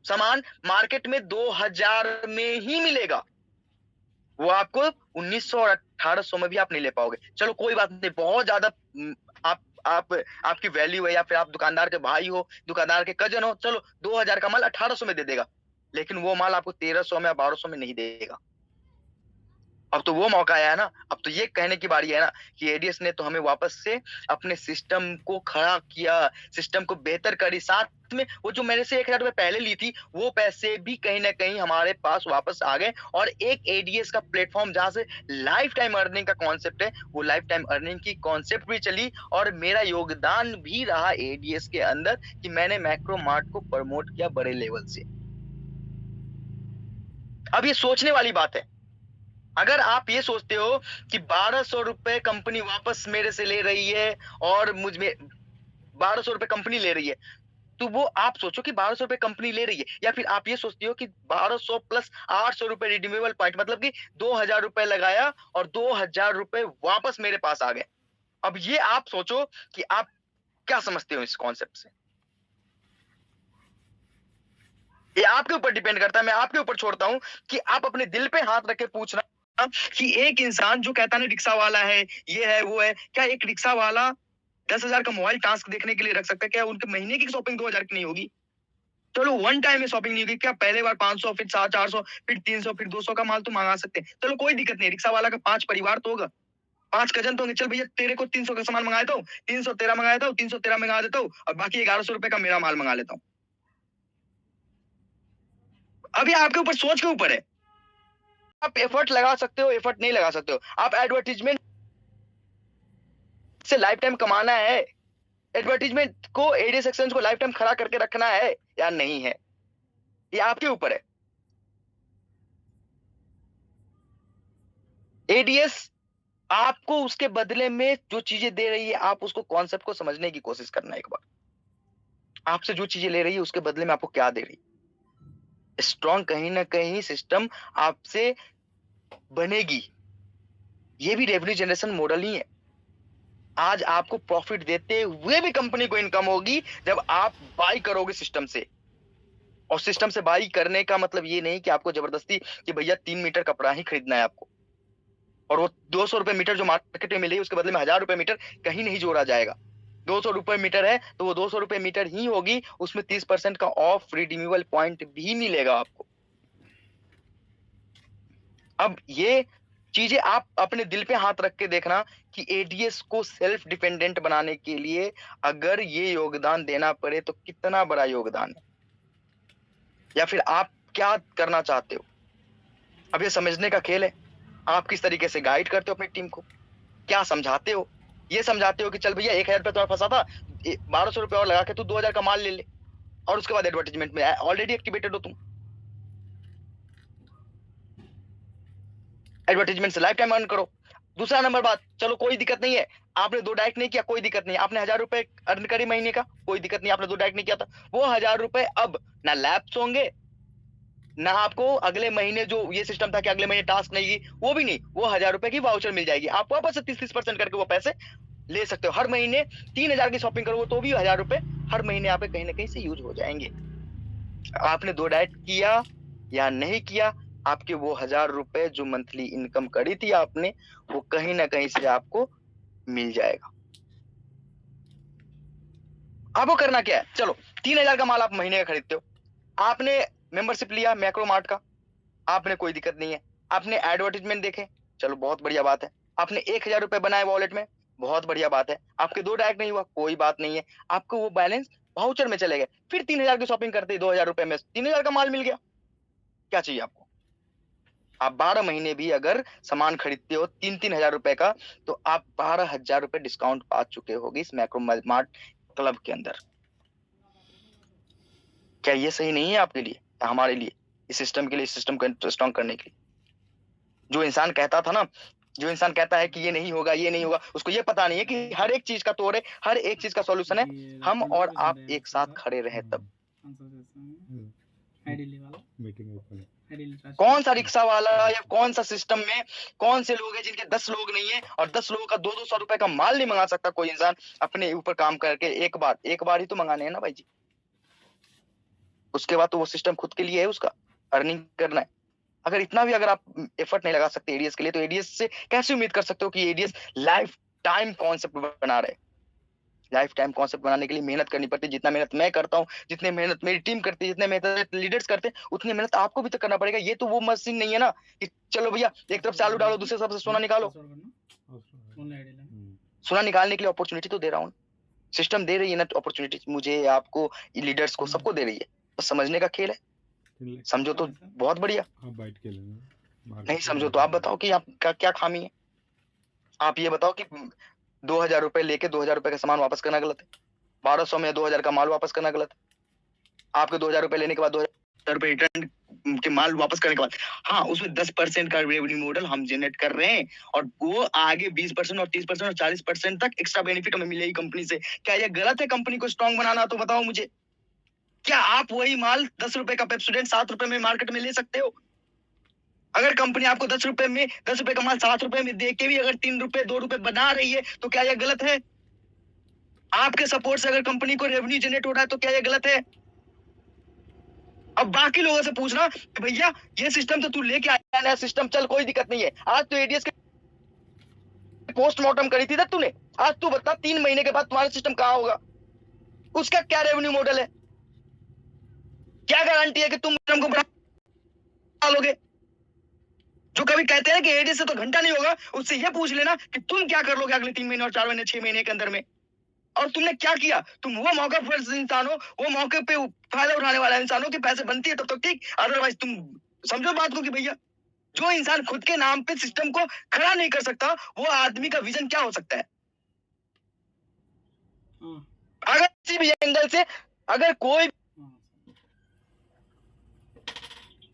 सामान मार्केट में 2000 में ही मिलेगा। वो आपको 1900 और 1800 में भी आप नहीं ले पाओगे। चलो कोई बात नहीं, बहुत ज्यादा आप आपकी वैल्यू है, या फिर आप दुकानदार के भाई हो, दुकानदार के कजन हो, चलो 2000 का माल 1800 में दे देगा, लेकिन वो माल आपको 1300 में या 1200 में नहीं देगा। अब तो वो मौका आया है ना। अब तो ये कहने की बारी है ना कि एडीएस ने तो हमें वापस से अपने सिस्टम को खड़ा किया, सिस्टम को बेहतर करी। साथ में वो जो मैंने से 1000 रुपए पहले ली थी, वो पैसे भी कहीं ना कहीं हमारे पास वापस आ गए। और एक एडीएस का प्लेटफॉर्म जहां से लाइफ टाइम अर्निंग का कॉन्सेप्ट है, वो लाइफ टाइम अर्निंग की कॉन्सेप्ट भी चली, और मेरा योगदान भी रहा एडीएस के अंदर कि मैंने मैक्रो मार्ट को प्रमोट किया बड़े लेवल से। अब ये सोचने वाली बात है। अगर आप ये सोचते हो कि 1200 रुपए कंपनी वापस मेरे से ले रही है और मुझ में 1200 रुपए कंपनी ले रही है, तो वो आप सोचो कि 1200 रुपए कंपनी ले रही है, या फिर आप ये सोचती हो कि 1200 प्लस 800 रुपए रिडीमेबल पॉइंट, मतलब कि 2000 रुपए लगाया और 2000 रुपए वापस मेरे पास आ गए। अब ये आप सोचो कि आप क्या समझते हो इस कॉन्सेप्ट से। ये आपके ऊपर डिपेंड करता है, मैं आपके ऊपर छोड़ता हूं कि आप अपने दिल पे हाथ रख के पूछना कि एक इंसान जो कहता है रिक्शा वाला है, ये है वो है, क्या एक रिक्शा वाला 10,000 का मोबाइल टास्क देखने के लिए रख सकता है? क्या उनके महीने की शॉपिंग 2000 की नहीं होगी? चलो वन टाइम में शॉपिंग नहीं होगी, क्या पहले बार 500, फिर 400, फिर 300, फिर 200 का माल तो मंगा सकते हैं। चलो कोई दिक्कत नहीं, रिक्शा वाला का 5 परिवार तो होगा, 5 कजन तो होंगे। चल भैया तेरे को 300 का सामान मंगाया था, 300 तेरा मंगाया था, 300 तेरा मंगा देता हूँ, और बाकी 1100 रुपए का मेरा माल मंगा लेता हूँ। अभी आपके ऊपर, सोच के ऊपर है। आप एफर्ट लगा सकते हो, एफर्ट नहीं लगा सकते हो। आप एडवर्टीजमेंट से लाइफ टाइम कमाना है, एडवर्टीजमेंट को, एडीएस एक्सचेंज को लाइफ टाइम खड़ा करके रखना है या नहीं है, ये आपके ऊपर है। एडीएस आपको उसके बदले में जो चीजें दे रही है, आप उसको कॉन्सेप्ट को समझने की कोशिश करना एक बार। आपसे जो चीजें ले रही है उसके बदले में आपको क्या दे रही है, स्ट्रॉन्ग कहीं ना कहीं सिस्टम आपसे बनेगी। ये भी रेवेन्यू जनरेशन मॉडल ही है। आज आपको प्रॉफिट देते हुए भी कंपनी को इनकम होगी जब आप बाई करोगे सिस्टम से। और सिस्टम से बाई करने का मतलब ये नहीं कि आपको जबरदस्ती कि भैया 3 मीटर कपड़ा ही खरीदना है आपको, और वो 200 रुपए मीटर जो मार्केट में मिलेगी उसके बदले में 1000 रुपए मीटर कहीं नहीं जोड़ा जाएगा। 200 रुपए मीटर है तो वो 200 रुपए मीटर ही होगी, उसमें 30% का ऑफ रिडीमेबल पॉइंट भी मिलेगा आपको। अब ये चीजें आप अपने दिल पे हाथ रख के देखना कि एडीएस को सेल्फ डिपेंडेंट बनाने के लिए अगर ये योगदान देना पड़े तो कितना बड़ा योगदान है, या फिर आप क्या करना चाहते हो। अब ये समझने का खेल है, आप किस तरीके से गाइड करते हो अपनी टीम को, क्या समझाते हो। ये समझाते हो कि चल भैया 1000 रुपये तुम्हारा फंसा था, 1200 रुपये और लगा के तू 2000 का माल ले ले, और उसके बाद एडवर्टाइजमेंट में ऑलरेडी एक्टिवेटेड हो तुम, एडवर्टाइजमेंट से लाइफ टाइम अर्न करो। दूसरा नंबर बात, चलो कोई दिक्कत नहीं है, आपने 2 डायरेक्ट नहीं किया, कोई दिक्कत नहीं, आपने 1000 रुपए अर्न करे महीने का, कोई दिक्कत नहीं, आपने 2 डायरेक्ट नहीं किया था, वो 1000 रुपए अब ना लैप्स होंगे, ना आपको अगले महीने जो ये सिस्टम था कि अगले महीने टास्क नहीं की, वो भी नहीं, वो 1000 रुपए की वाउचर मिल जाएगी, आप वापस से 30% करके वो पैसे ले सकते हो। हर महीने 3000 की शॉपिंग करोगे तो भी 1000 रुपए हर महीने आप कहीं ना कहीं से यूज हो जाएंगे। आपने 2 डायरेक्ट किया या नहीं किया, आपके वो 1000 रुपए जो मंथली इनकम करी थी आपने, वो कहीं ना कहीं से आपको मिल जाएगा। आपको करना क्या है, चलो 3000 का माल आप महीने का खरीदते हो, आपने मेंबरशिप लिया मैक्रो मार्ट का, आपने कोई दिक्कत नहीं है, आपने एडवर्टीजमेंट देखे, चलो बहुत बढ़िया बात है, आपने 1000 रुपए बनाए वॉलेट में, बहुत बढ़िया बात है, आपके 2 डायरेक्ट नहीं हुआ, कोई बात नहीं है, आपको वो बैलेंस वाउचर में चले गए, फिर 3000 की शॉपिंग करते 2000 रुपए में 3000 का माल मिल गया। क्या चाहिए आपको। आप 12 महीने भी अगर सामान खरीदते हो 3-3 हजार रुपए का, तो आप 12,000 रुपए डिस्काउंट पा चुके होगे इस मैक्रो मार्ट क्लब के अंदर। क्या ये सही नहीं है आपके लिए, हमारे लिए, इस सिस्टम के लिए, इस सिस्टम को स्ट्रॉन्ग करने के लिए। जो इंसान कहता था ना, जो इंसान कहता है कि ये नहीं होगा, ये नहीं होगा, उसको ये पता नहीं है कि हर एक चीज का तोड़ है, हर एक चीज का सॉल्यूशन है, हम और आप एक साथ खड़े रहे तब। कौन सा रिक्शा वाला या कौन सा सिस्टम में कौन से लोग हैं जिनके 10 लोग नहीं है और 10 लोगों का 200 रुपए का माल नहीं मंगा सकता कोई इंसान अपने ऊपर काम करके। एक बार ही तो मंगाने हैं ना भाई जी, उसके बाद तो वो सिस्टम खुद के लिए है, उसका अर्निंग करना है। अगर इतना भी अगर आप एफर्ट नहीं लगा सकते एडीएस के लिए, तो एडीएस से कैसे उम्मीद कर सकते हो कि एडीएस लाइफ टाइम कॉन्सेप्ट बना रहे। लाइफ टाइम कॉन्सेप्ट बनाने के लिए मेहनत करनी पड़ती है। जितना मेहनत मैं करता हूँ, जितनी मेहनत मेरी टीम करती है, जितने मेहनत लीडर्स करते हैं, उतनी मेहनत आपको भी तो करना पड़ेगा। ये तो वो मशीन नहीं है ना कि चलो भैया एक तरफ से आलू डालो दूसरे तरफ से सोना निकालो। सोना निकालने के लिए अपॉर्चुनिटी तो दे रहा हूँ, सिस्टम दे रही है ना अपॉर्चुनिटी, मुझे, आपको, लीडर्स को, सबको दे रही है। बस समझने का खेल है, समझो तो बहुत बढ़िया, नहीं समझो तो आप बताओ कि आपका क्या खामी है। आप ये बताओ कि 2000 रुपए लेके 2000 रुपए का सामान वापस करना गलत है, 1200 में 2000 का माल वापस करना गलत है। आपके 2000 रुपए लेने के बाद 2000 रुपए रिटर्न के माल वापस करने के बाद, हाँ उसमें 10% का रेवेन्यू मॉडल हम जनरेट कर रहे हैं, और वो आगे 20% और 30% और 40% तक एक्स्ट्रा बेनिफिट हमें मिलेगी कंपनी से। क्या ये गलत है कंपनी को स्ट्रॉन्ग बनाना? तो बताओ मुझे, क्या आप वही माल 10 रुपए का पेप्सोडेंट 7 रुपए में मार्केट में ले सकते हो? अगर कंपनी आपको 10 रुपए में 10 रुपए का माल 7 रुपए में दे के भी अगर 3 रुपए 2 रुपए बना रही है, तो क्या यह गलत है? आपके सपोर्ट से अगर कंपनी को रेवेन्यू जनरेट हो रहा है, तो क्या यह गलत है? अब बाकी लोगों से पूछना कि भैया ये सिस्टम तो तू लेके आया नया सिस्टम, चल कोई दिक्कत नहीं है, आज तो एडीएस के पोस्टमार्टम करी थी ना तूने, आज तू बता 3 महीने के बाद तुम्हारा सिस्टम कहां होगा, उसका क्या रेवेन्यू मॉडल है? क्या गारंटी है कि तुम सिस्टम को बढ़ा लोगे? जो कभी कहते हैं कि एडीएस से तो घंटा नहीं होगा, उससे ये पूछ लेना कि तुम क्या कर लोगे अगले 3 महीने और 4 महीने 6 महीने के अंदर में, और तुमने क्या किया। तुम वो मौका पर इंसान हो, वो मौके पे फायदा उठाने वाला इंसान हो कि पैसे बनती है तब तक ठीक, अदरवाइज तुम समझो बात को कि भैया जो इंसान खुद के नाम पे सिस्टम को खड़ा नहीं कर सकता, वो आदमी का विजन क्या हो सकता है? अगर किसी भी एंगल से अगर कोई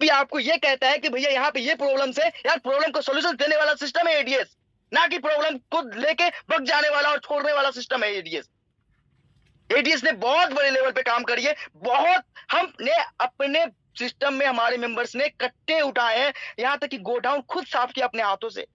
भी आपको ये कहता है कि भैया यहाँ पे ये प्रॉब्लम है, यार प्रॉब्लम को सॉल्यूशन देने वाला सिस्टम है एडीएस, ना कि प्रॉब्लम को लेके भग जाने वाला और छोड़ने वाला सिस्टम है एडीएस। एडीएस ने बहुत बड़े लेवल पे काम करी है, बहुत हमने अपने सिस्टम में हमारे मेंबर्स ने कट्टे उठाए हैं, यहाँ तक कि गोडाउन खुद साफ किया अपने हाथों से।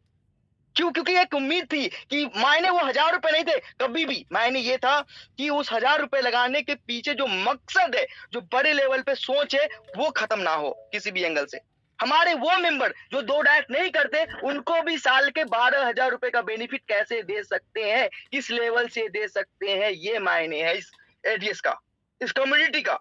क्यों? क्योंकि एक उम्मीद थी कि मायने वो 1000 रुपए नहीं थे कभी भी, मायने ये था कि उस 1000 रुपए लगाने के पीछे जो मकसद है, जो बड़े लेवल पे सोच है, वो खत्म ना हो किसी भी एंगल से। हमारे वो मेंबर जो 2 डाइट नहीं करते, उनको भी साल के 12,000 रुपए का बेनिफिट कैसे दे सकते हैं, किस लेवल से दे सकते हैं, ये मायने है इस एडीएस का, इस कम्युनिटी का।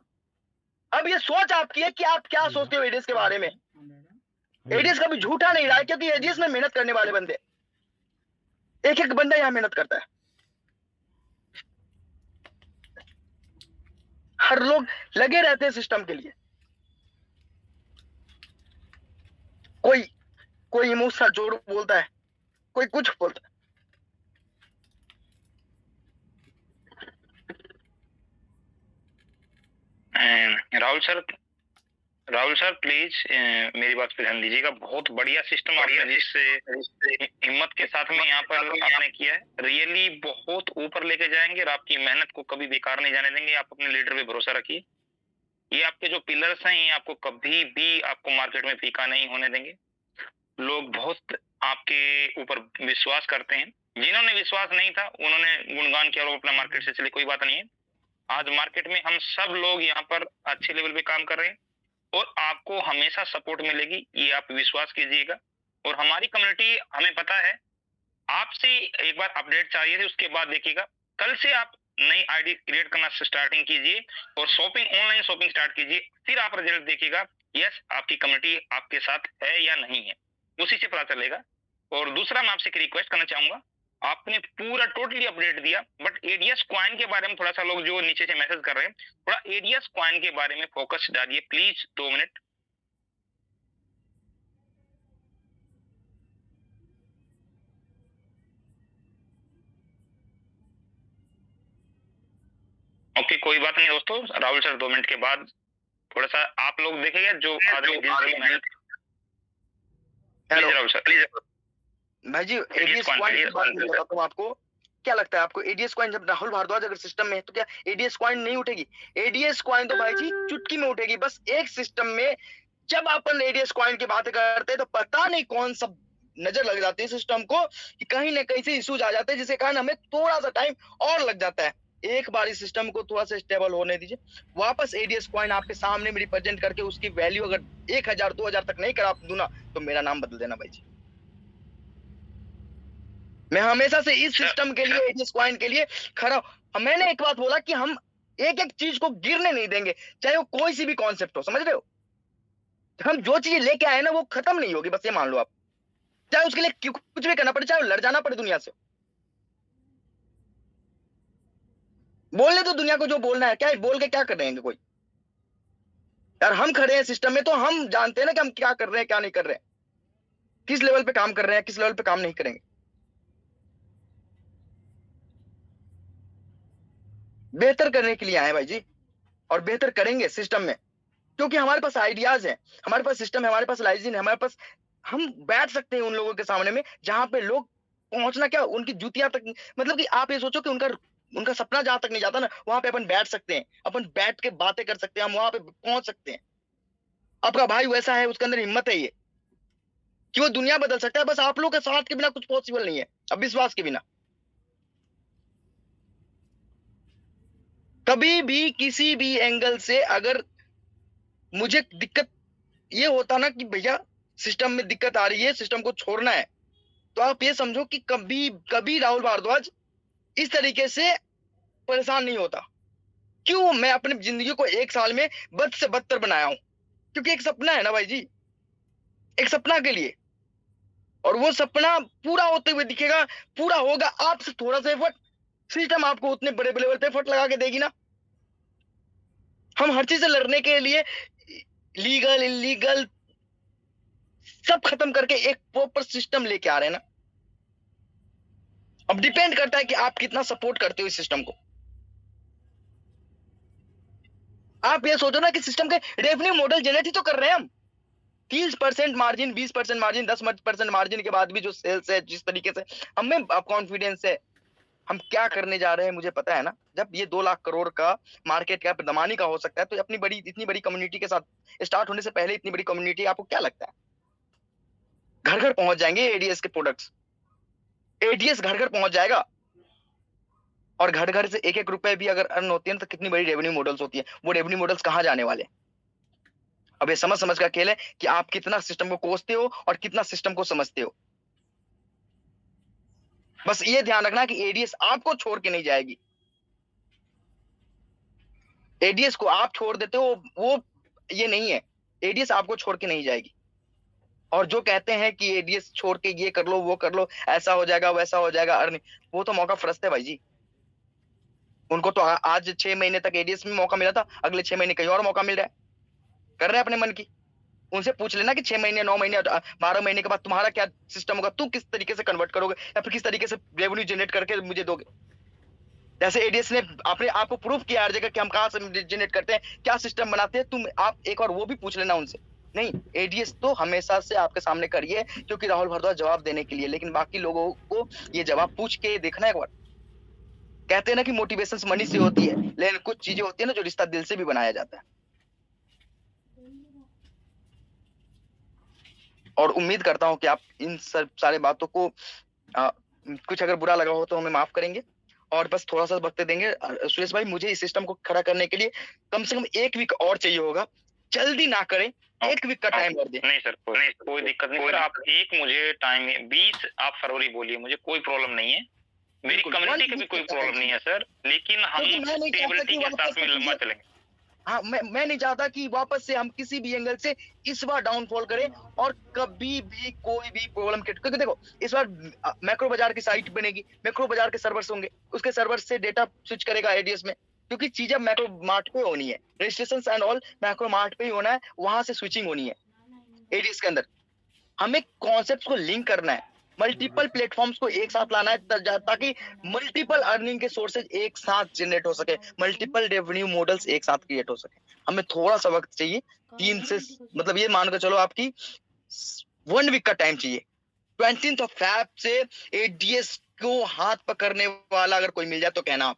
अब ये सोच आपकी है कि आप क्या सोचते हो एडीएस के बारे में। एडीएस कभी झूठा नहीं रहा है, क्योंकि एडीएस में मेहनत करने वाले बंदे, एक एक बंदा यहाँ मेहनत करता है, हर लोग लगे रहते हैं सिस्टम के लिए। कोई इमोशनल जोड़ बोलता है, कोई कुछ बोलता है। राहुल सर प्लीज मेरी बात पे ध्यान दीजिएगा। बहुत बढ़िया सिस्टम आपने जिससे हिम्मत के साथ में यहाँ पर आपने किया है, रियली बहुत ऊपर लेके जाएंगे और आपकी मेहनत को कभी बेकार नहीं जाने देंगे। आप अपने लीडर पे भरोसा रखिए। ये आपके जो पिलर्स हैं, ये आपको कभी भी आपको मार्केट में फीका नहीं होने देंगे। लोग बहुत आपके ऊपर विश्वास करते हैं। जिन्होंने विश्वास नहीं था उन्होंने गुणगान किया और अपना मार्केट से चले, कोई बात नहीं है। आज मार्केट में हम सब लोग यहाँ पर अच्छे लेवल पे काम कर रहे हैं और आपको हमेशा सपोर्ट मिलेगी, ये आप विश्वास कीजिएगा। और हमारी कम्युनिटी, हमें पता है आपसे एक बार अपडेट चाहिए थी, उसके बाद देखिएगा कल से आप नई आईडी क्रिएट करना स्टार्टिंग कीजिए और शॉपिंग, ऑनलाइन शॉपिंग स्टार्ट कीजिए। फिर आप रिजल्ट देखिएगा, यस आपकी कम्युनिटी आपके साथ है या नहीं है, उसी से पता चलेगा। और दूसरा मैं आपसे एक रिक्वेस्ट करना चाहूंगा, आपने पूरा टोटली अपडेट दिया, बट एडीएस कॉइन के बारे में थोड़ा सा लोग जो नीचे से मैसेज कर रहे हैं, थोड़ा एडीएस कॉइन के बारे में फोकस डालिए प्लीज, 2 मिनट। ओके कोई बात नहीं दोस्तों, राहुल सर 2 मिनट के बाद थोड़ा सा आप लोग देखेंगे जो मेहनत। Rahul sir please. भाई जी एडीएस कॉइन की बात बताता हूं आपको। क्या लगता है आपको एडीएस कॉइन, जब राहुल भारद्वाज अगर सिस्टम में है तो क्या एडीएस कॉइन नहीं उठेगी? एडीएस कॉइन तो भाई जी चुटकी में उठेगी। बस एक सिस्टम में जब अपन एडीएस कॉइन की बात करते हैं तो पता नहीं कौन सा नजर लग जाती है सिस्टम को कि कहीं ना कहीं से इश्यूज आ जाते हैं, जिसके कारण हमें थोड़ा सा टाइम और लग जाता है। एक बार इस सिस्टम को थोड़ा सा स्टेबल होने दीजिए, वापस एडीएस कॉइन आपके सामने में रिप्रेजेंट करके उसकी वैल्यू अगर 1000 2000 तक नहीं करा दूं ना, तो मेरा नाम बदल देना भाई जी। मैं हमेशा से इस सिस्टम के लिए, एडीएस कॉइन के लिए खड़ा। मैंने एक बात बोला कि हम एक एक चीज को गिरने नहीं देंगे, चाहे वो कोई सी भी कॉन्सेप्ट हो, समझ रहे हो? हम जो चीज लेके आए ना वो खत्म नहीं होगी, बस ये मान लो आप। चाहे उसके लिए कुछ भी करना पड़े, चाहे लड़ जाना पड़े दुनिया से। बोलने तो दुनिया को जो बोलना है, क्या बोल के क्या कर रहे हैं कोई? यार हम खड़े हैं सिस्टम में तो हम जानते हैं ना कि हम क्या कर रहे हैं, क्या नहीं कर रहे हैं, किस लेवल पे काम कर रहे हैं, किस लेवल पे काम नहीं करेंगे। बेहतर करने के लिए आए भाई जी, और बेहतर करेंगे सिस्टम में, क्योंकि हमारे पास आइडियाज है, हमारे पास सिस्टम है, हमारे पास लाइजिन है, हमारे पास, हम बैठ सकते हैं उन लोगों के सामने में जहां पे लोग पहुंचना क्या, उनकी जूतियां तक, मतलब कि आप ये सोचो कि उनका सपना जहां तक नहीं जाता ना, वहां पे अपन बैठ सकते हैं, अपन बैठ के बातें कर सकते हैं, हम वहां पे पहुंच सकते हैं। आपका भाई वैसा है, उसके अंदर हिम्मत है ये कि वो दुनिया बदल सकता है। बस आप लोग के साथ के बिना कुछ पॉसिबल नहीं है, अब विश्वास के बिना। कभी भी किसी भी एंगल से अगर मुझे दिक्कत ये होता ना कि भैया सिस्टम में दिक्कत आ रही है, सिस्टम को छोड़ना है, तो आप ये समझो कि कभी कभी राहुल भारद्वाज इस तरीके से परेशान नहीं होता। क्यों? मैं अपनी जिंदगी को 1 साल में बद से बदतर बनाया हूं, क्योंकि एक सपना है ना भाई जी, एक सपना के लिए, और वो सपना पूरा होते हुए दिखेगा, पूरा होगा आपसे थोड़ा सा एफर्ट, सिस्टम आपको उतने बड़े लेवल पे एफर्ट लगा के देगी ना। हम हर चीज से लड़ने के लिए लीगल इलीगल सब खत्म करके एक प्रॉपर सिस्टम लेके आ रहे हैं ना। अब डिपेंड करता है कि आप कितना सपोर्ट करते हो इस सिस्टम को। आप ये सोचो ना कि सिस्टम के रेवेन्यू मॉडल जनरेट ही तो कर रहे हैं हम। 30% मार्जिन, 20% मार्जिन, 10% मार्जिन के बाद भी जो सेल्स है, जिस तरीके से हमें कॉन्फिडेंस है, हम क्या करने जा रहे हैं मुझे पता है ना। जब ये 2 लाख करोड़ का मार्केट कैप दमानी का हो सकता है, तो अपनी बड़ी इतनी बड़ी कम्युनिटी के साथ स्टार्ट होने से पहले इतनी बड़ी कम्युनिटी, आपको क्या लगता है घर घर पहुंच जाएंगे एडीएस के प्रोडक्ट्स? एडीएस घर घर पहुंच जाएगा, और घर घर से एक एक रुपए भी अगर अर्न होती है ना, तो कितनी बड़ी रेवेन्यू मॉडल्स होती है। वो रेवेन्यू मॉडल्स कहाँ जाने वाले हैं? अब ये समझ समझ का खेल है कि आप कितना सिस्टम को कोसते हो और कितना सिस्टम को समझते हो। बस ये ध्यान रखना कि एडीएस आपको छोड़ के नहीं जाएगी। एडीएस को आप छोड़ देते हो, वो ये नहीं है। एडीएस आपको छोड़ के नहीं जाएगी। और जो कहते हैं कि एडीएस छोड़ के ये कर लो वो कर लो, ऐसा हो जाएगा वैसा हो जाएगा, अर्न, वो तो मौका फरसते है भाई जी। उनको तो आज 6 महीने तक एडीएस में मौका मिला था, अगले 6 महीने कहीं और मौका मिल रहा है। कर रहे हैं अपने मन की। उनसे पूछ लेना कि 6 महीने 9 महीने 12 महीने के बाद तुम्हारा क्या सिस्टम होगा, तू किस तरीके से कन्वर्ट करोगे या फिर किस तरीके से रेवेन्यू जनरेट करके मुझे दोगे। जैसे एडीएस ने अपने आप को प्रूव किया हर जगह कि हम कहाँ से जनरेट करते हैं, क्या सिस्टम बनाते हैं। तुम आप एक और वो भी पूछ लेना उनसे। नहीं, एडीएस तो हमेशा से आपके सामने करिए क्योंकि राहुल भारद्वाज जवाब देने के लिए, लेकिन बाकी लोगों को ये जवाब पूछ के देखना एक बार। कहते हैं ना कि मोटिवेशन मनी से होती है, लेकिन कुछ चीजें होती है ना जो रिश्ता दिल से भी बनाया जाता है। और उम्मीद करता हूं कि आप इन सब सारे बातों को कुछ अगर बुरा लगा हो तो हमें माफ करेंगे, और बस थोड़ा सा वक्त देंगे। सुरेश भाई, मुझे इस सिस्टम को खड़ा करने के लिए कम से कम 1 वीक और चाहिए होगा। जल्दी ना करें, 1 वीक का टाइम और दें। नहीं सर, कोई दिक्कत नहीं सर। आप एक मुझे टाइम 20 आप फरवरी बोलिए, मुझे कोई प्रॉब्लम नहीं है। मेरी कम्युनिटी की भी कोई प्रॉब्लम नहीं है सर, लेकिन हम स्टेबिलिटी के साथ में लंबा चलेंगे। हाँ, मैं नहीं चाहता कि वापस से हम किसी भी एंगल से इस बार डाउनफॉल करें और कभी भी कोई भी प्रॉब्लम क्रिएट, क्योंकि देखो इस बार मैक्रो बाजार की साइट बनेगी, मैक्रो बाजार के सर्वर्स होंगे, उसके सर्वर से डेटा स्विच करेगा एडीएस में, क्योंकि चीजें मैक्रो मार्ट पे होनी है, registration and all macro mart पे ही होना है, वहां से स्विचिंग होनी है एडीएस के अंदर। हमें कॉन्सेप्ट को लिंक करना है, मल्टीपल प्लेटफॉर्म्स को एक साथ लाना है ताकि मल्टीपल अर्निंग के सोर्सेज एक साथ जनरेट हो सके, मल्टीपल रेवेन्यू मॉडल्स एक साथ क्रिएट हो सके। हमें थोड़ा सा वक्त चाहिए, 3 से मतलब ये मान कर चलो आपकी 1 वीक का टाइम चाहिए। 20th of Feb से एडीएस को हाथ पकड़ने वाला अगर कोई मिल जाए तो कहना, आप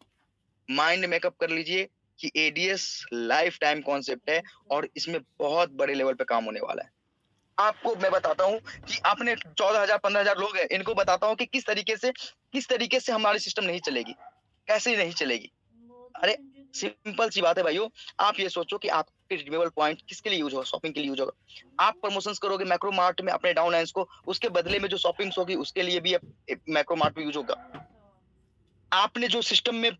माइंड मेकअप कर लीजिए कि एडीएस लाइफ टाइम कॉन्सेप्ट है और इसमें बहुत बड़े लेवल पे काम होने वाला है। आपको मैं बताता हूं कि आपने 14,000 15,000 लोग हैं, इनको बताता हूं कि किस तरीके से हमारी सिस्टम नहीं चलेगी, कैसे नहीं चलेगी। अरे सिंपल सी बात है भाइयों, आप ये सोचो कि आपके रिडीमेबल पॉइंट किसके लिए यूज होगा, शॉपिंग के लिए यूज होगा। आप प्रमोशंस करोगे मैक्रो मार्ट में अपने डाउन लाइन्स को, उसके बदले में जो शॉपिंग्स होगी उसके लिए भी मैक्रो मार्ट में यूज होगा। आपने जो सिस्टम में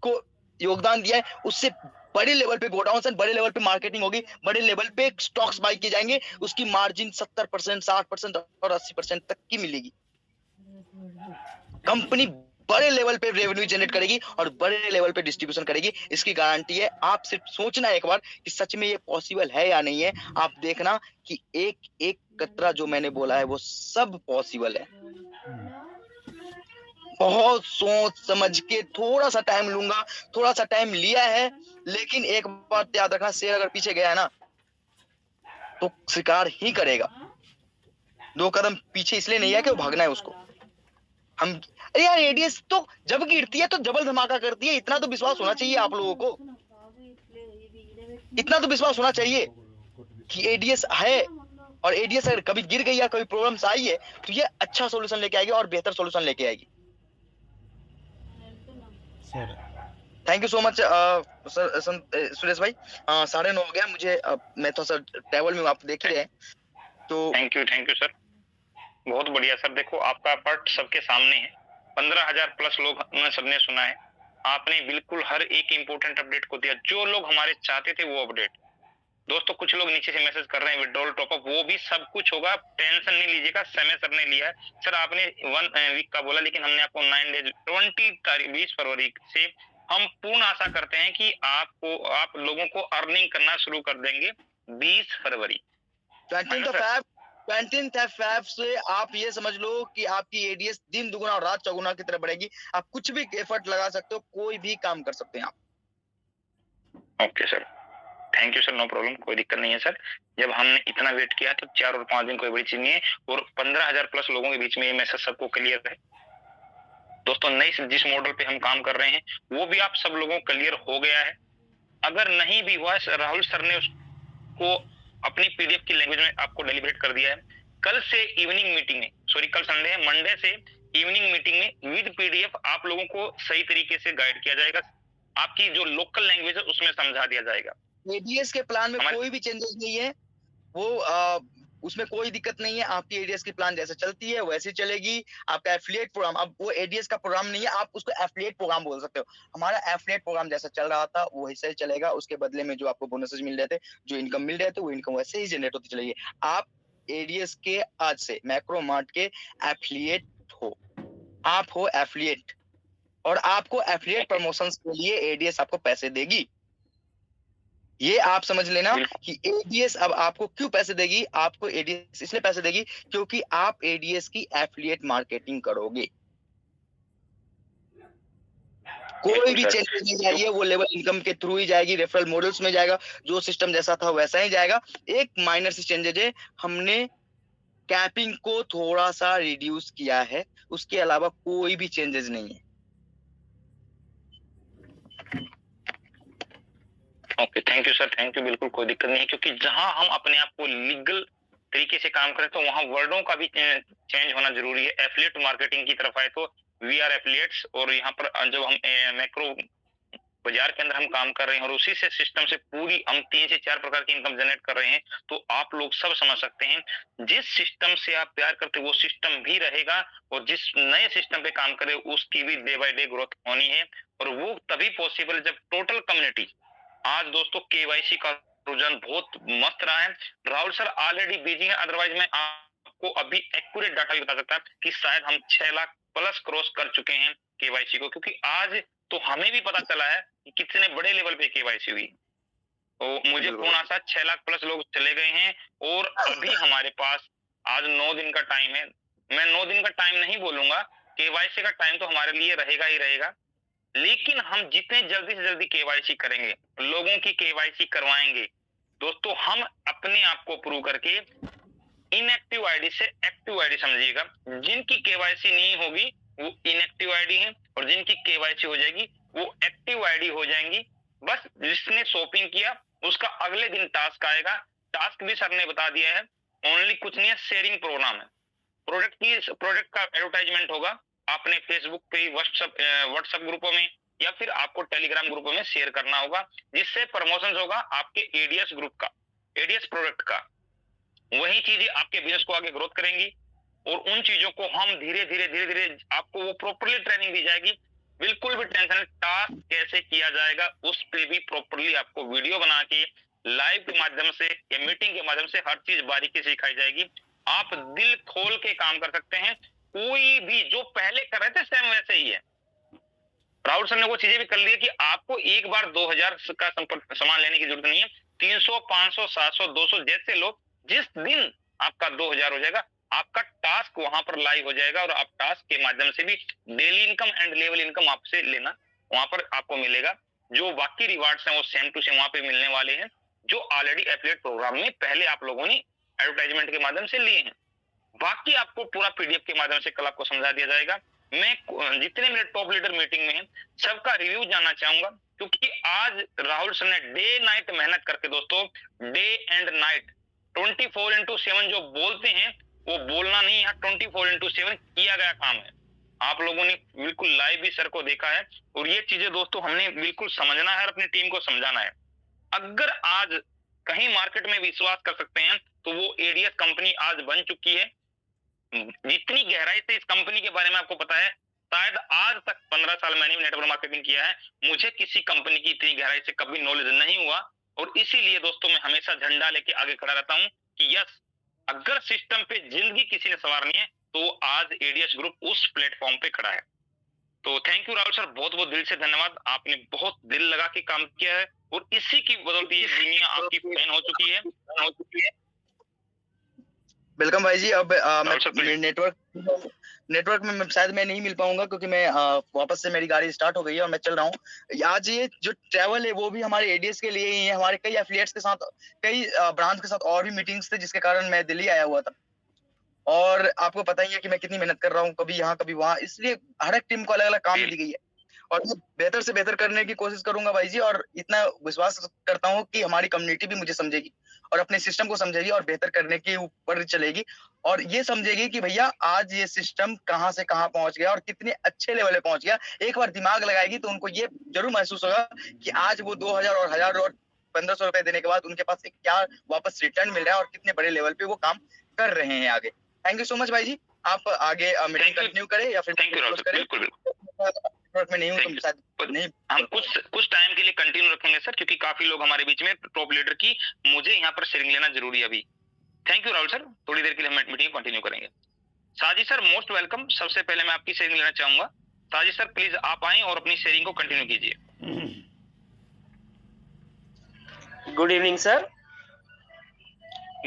को योगदान दिया है उससे बड़े लेवल पे गोडाउन, बड़े लेवल पे मार्केटिंग होगी, बड़े लेवल पे स्टॉक्स बाई किए जाएंगे, उसकी मार्जिन 70%, 60% और 80% तक की मिलेगी। कंपनी बड़े लेवल पे रेवेन्यू जनरेट करेगी और बड़े लेवल पे डिस्ट्रीब्यूशन करेगी, इसकी गारंटी है। आप सिर्फ सोचना एक बार कि सच में ये पॉसिबल है या नहीं है। आप देखना कि एक एक कतरा जो मैंने बोला है वो सब पॉसिबल है। बहुत सोच समझ के थोड़ा सा टाइम लूंगा, थोड़ा सा टाइम लिया है, लेकिन एक बात याद रखना, शेर अगर पीछे गया है ना तो शिकार ही करेगा। 2 कदम पीछे इसलिए नहीं है कि वो भागना है उसको। हम अरे यार, एडीएस तो जब गिरती है तो जबल धमाका करती है, इतना तो विश्वास होना चाहिए आप लोगों को, इतना तो विश्वास होना चाहिए कि एडीएस है, और एडीएस अगर कभी गिर गई या कोई प्रॉब्लम्स आई है तो ये अच्छा सॉल्यूशन लेके आएगी और बेहतर सॉल्यूशन लेके आएगी। Thank you so much Suresh भाई। 9:30 हो गया मुझे, मैं थोड़ा सा ट्रैवल में, आप देख ही रहे हैं तो। थैंक यू सर, बहुत बढ़िया सर। देखो आपका पार्ट सबके सामने है, 15,000 प्लस लोग सबने सुना है, आपने बिल्कुल हर एक इंपॉर्टेंट अपडेट को दिया, जो लोग हमारे चाहते थे वो अपडेट। दोस्तों कुछ लोग नीचे से मैसेज कर रहे हैं विड्रॉल टॉपअप, वो भी सब कुछ होगा, टेंशन नहीं लीजिएगा। समय सर ने लिया है। सर आपने 1 वीक का बोला, लेकिन हमने आपको 9 डेज 20 फरवरी से हम पूर्ण आशा करते हैं कि आप लोगों को अर्निंग करना शुरू कर देंगे 20 फरवरी। 20th Feb से आप ये समझ लो कि आपकी एडीएस दिन दुगुना और रात चौगुना की तरह बढ़ेगी। आप कुछ भी एफर्ट लगा सकते हो, कोई भी काम कर सकते हैं आप। Okay sir, thank you sir, no problem, कोई दिक्कत नहीं है सर। जब हमने इतना वेट किया तो 4 और 5 दिन कोई बड़ी चीज नहीं है, और 15,000 प्लस लोगों के बीच में ये मैसेज सबको क्लियर है। दोस्तों नई जिस मॉडल पे हम काम कर रहे हैं वो भी आप सब लोगों को क्लियर हो गया है। अगर नहीं भी हुआ, राहुल सर ने उसको अपनी पीडीएफ की लैंग्वेज में आपको डिलीवरेट कर दिया है। कल से इवनिंग मीटिंग में, सॉरी कल संडे है, मंडे से इवनिंग मीटिंग में विद पीडीएफ आप लोगों को सही तरीके से गाइड किया जाएगा, आपकी जो लोकल लैंग्वेज है उसमें समझा दिया जाएगा। एडीएस के प्लान में कोई भी चेंजेस नहीं है, वो उसमें कोई दिक्कत नहीं है। आपकी एडीएस की प्लान जैसे चलती है वैसे चलेगी। आपका एफिलिएट प्रोग्राम, अब वो एडीएस का प्रोग्राम नहीं है, आप उसको एफिलिएट प्रोग्राम बोल सकते हो। हमारा एफिलिएट प्रोग्राम जैसा चल रहा था वो वैसे ही चलेगा। उसके बदले में जो आपको बोनसेस मिल रहे थे, जो इनकम मिल रहे थे, वो इनकम वैसे ही जनरेट होती चलेगी। आप एडीएस के आज से मैक्रोमार्ट के एफिलिएट हो, आप हो एफिलिएट, और आपको एफिलिएट प्रमोशंस के लिए एडीएस आपको पैसे देगी। ये आप समझ लेना कि एडीएस अब आपको क्यों पैसे देगी। आपको एडीएस इसलिए पैसे देगी क्योंकि आप एडीएस की एफिलिएट मार्केटिंग करोगे। कोई भी चेंजेस नहीं जाएगी, वो लेवल इनकम के थ्रू ही जाएगी, रेफरल मॉडल्स में जाएगा, जो सिस्टम जैसा था वैसा ही जाएगा। एक माइनर से चेंजेज है, हमने कैपिंग को थोड़ा सा रिड्यूस किया है, उसके अलावा कोई भी चेंजेस नहीं है। Okay, thank you sir, thank you. बिल्कुल कोई दिक्कत नहीं है, क्योंकि जहां हम अपने आप को लीगल तरीके से काम करें तो वहां वर्डों का भी चेंज होना जरूरी है। एफिलिएट मार्केटिंग की तरफ आए तो वी आर एफिलिएट्स, और यहाँ पर जब हम मैक्रो बाजार के अंदर हम काम कर रहे हैं और उसी से सिस्टम से पूरी हम 3 से 4 प्रकार की इनकम जनरेट कर रहे हैं, तो आप लोग सब समझ सकते हैं जिस सिस्टम से आप प्यार करते वो सिस्टम भी रहेगा, और जिस नए सिस्टम पे काम करे उसकी भी डे बाय डे ग्रोथ होनी है। और वो तभी पॉसिबल जब टोटल कम्युनिटी, आज दोस्तों केवाईसी का रुझान बहुत मस्त रहा है। राहुल सर ऑलरेडी बिजी है, अदरवाइज मैं आपको अभी एक्यूरेट डाटा भी बता सकता कि शायद हम 6 लाख प्लस क्रॉस कर चुके हैं केवाईसी को, क्योंकि आज तो हमें भी पता चला है कि कितने बड़े लेवल पे केवाईसी हुई। तो मुझे फोन आता 6 लाख प्लस लोग चले गए हैं, और अभी हमारे पास आज 9 दिन का टाइम है। मैं 9 दिन का टाइम नहीं बोलूंगा, केवाईसी का टाइम तो हमारे लिए रहेगा ही रहेगा, लेकिन हम जितने जल्दी से जल्दी केवाईसी करेंगे, लोगों की केवाईसी करवाएंगे दोस्तों, हम अपने आप को प्रूव करके इनएक्टिव आईडी से एक्टिव आईडी समझिएगा। जिनकी केवाईसी नहीं होगी वो इनएक्टिव आईडी है, और जिनकी केवाईसी हो जाएगी वो एक्टिव आईडी हो जाएंगी। बस जिसने शॉपिंग किया उसका अगले दिन टास्क आएगा। टास्क भी सर ने बता दिया है, ओनली कुछ नहीं है, शेयरिंग प्रोग्राम है। प्रोडक्ट का एडवर्टाइजमेंट होगा, आपने फेसबुक पे, व्हाट्सएप ग्रुपों में या फिर आपको टेलीग्राम ग्रुपों में शेयर करना होगा, जिससे प्रमोशन होगा आपके एडीएस ग्रुप का, एडीएस प्रोडक्ट का। वही चीजें आपके बिजनेस को आगे ग्रोथ करेंगी, और उन चीजों को हम धीरे धीरे आपको वो प्रॉपरली ट्रेनिंग दी जाएगी। बिल्कुल भी टेंशन, टास्क कैसे किया जाएगा उस पर भी प्रॉपरली आपको वीडियो बना के लाइव के माध्यम से या मीटिंग के माध्यम से हर चीज बारीकी से सिखाई जाएगी। आप दिल खोल के काम कर सकते हैं, कोई भी जो पहले कर रहे थे सेम वैसे ही है। राहुल सर ने वो चीजें भी कर ली है कि आपको एक बार 2000 का सामान लेने की जरूरत नहीं है। 300, 500, 700, 200 जैसे लोग, जिस दिन आपका 2000 हो जाएगा, आपका टास्क वहां पर लाइव हो जाएगा, और आप टास्क के माध्यम से भी daily income and level income आपसे लेना वहां पर आपको मिलेगा। जो बाकी रिवार्ड्स हैं वो सेम टू सेम वहां पे मिलने वाले हैं, जो ऑलरेडी एफिलिएट प्रोग्राम में पहले आप लोगों ने एडवर्टाइजमेंट के माध्यम से लिए हैं। बाकी आपको पूरा पीडीएफ के माध्यम से कल आपको समझा दिया जाएगा। मैं जितने मेरे टॉप लीडर मीटिंग में हैं सबका रिव्यू जानना चाहूंगा, क्योंकि आज राहुल सर ने डे नाइट मेहनत करके दोस्तों, डे एंड नाइट 24/7 जो बोलते हैं वो बोलना नहीं, यहाँ 24/7 किया गया काम है। आप लोगों ने बिल्कुल लाइव भी सर को देखा है, और ये चीजें दोस्तों हमने बिल्कुल समझना है और अपनी टीम को समझाना है। अगर आज कहीं मार्केट में विश्वास कर सकते हैं तो वो एडीएस कंपनी आज बन चुकी है। जितनी गहराई से इस कंपनी के बारे में आपको पता है, शायद आज तक 15 साल मैंने नेटवर्क मार्केटिंग किया है, मुझे किसी कंपनी की इतनी गहराई से कभी नॉलेज नहीं हुआ। और इसीलिए दोस्तों मैं हमेशा झंडा लेके आगे खड़ा रहता हूं कि यस, अगर सिस्टम पे जिंदगी किसी ने संवारनी है तो आज एडीएस ग्रुप उस प्लेटफॉर्म पे खड़ा है। तो थैंक यू राहुल सर, बहुत बहुत दिल से धन्यवाद। आपने बहुत दिल लगा के काम किया है, और इसी की बदौलत ये दुनिया आपकी फैन हो चुकी है। वेलकम भाई जी। अब मैं नेटवर्क में शायद मैं नहीं मिल पाऊंगा, क्योंकि मैं वापस से मेरी गाड़ी स्टार्ट हो गई है और मैं चल रहा हूँ। आज ये जो ट्रैवल है वो भी हमारे एडीएस के लिए ही है। हमारे कई एफिलिएट्स के साथ, कई ब्रांच के साथ और भी मीटिंग्स थे, जिसके कारण मैं दिल्ली आया हुआ था। और आपको पता ही है कि मैं कितनी मेहनत कर रहा हूँ, कभी यहाँ कभी वहाँ, इसलिए हर एक टीम को अलग अलग काम दी गई है और मैं बेहतर से बेहतर करने की कोशिश करूंगा भाई जी। और इतना विश्वास करता हूँ कि हमारी कम्युनिटी भी मुझे समझेगी और अपने सिस्टम को समझेगी और बेहतर करने के ऊपर चलेगी और ये समझेगी कि भैया आज ये सिस्टम कहाँ से कहाँ पहुंच गया और कितने अच्छे लेवल पे पहुंच गया। एक बार दिमाग लगाएगी तो उनको ये जरूर महसूस होगा कि आज वो 2000 और 1000 और 1500 रुपए देने के बाद उनके पास एक क्या वापस रिटर्न मिल रहा है और कितने बड़े लेवल पे वो काम कर रहे हैं आगे। थैंक यू सो मच भाई जी। आप आगे मीटिंग कंटिन्यू करें या फिर बिल्कुल में नहीं हूँ तो शायद नहीं। हम कुछ टाइम के लिए कंटिन्यू रखेंगे सर, क्योंकि काफी लोग हमारे बीच में टॉप लीडर की मुझे यहाँ पर शेयरिंग लेना जरूरी है अभी। थैंक यू राहुल सर, थोड़ी देर के लिए हम मीटिंग कंटिन्यू करेंगे। साजी सर मोस्ट वेलकम। सबसे पहले मैं आपकी शेयरिंग लेना चाहूंगा। साजी सर प्लीज आप आएं और अपनी शेयरिंग को कंटिन्यू कीजिए। Good evening sir.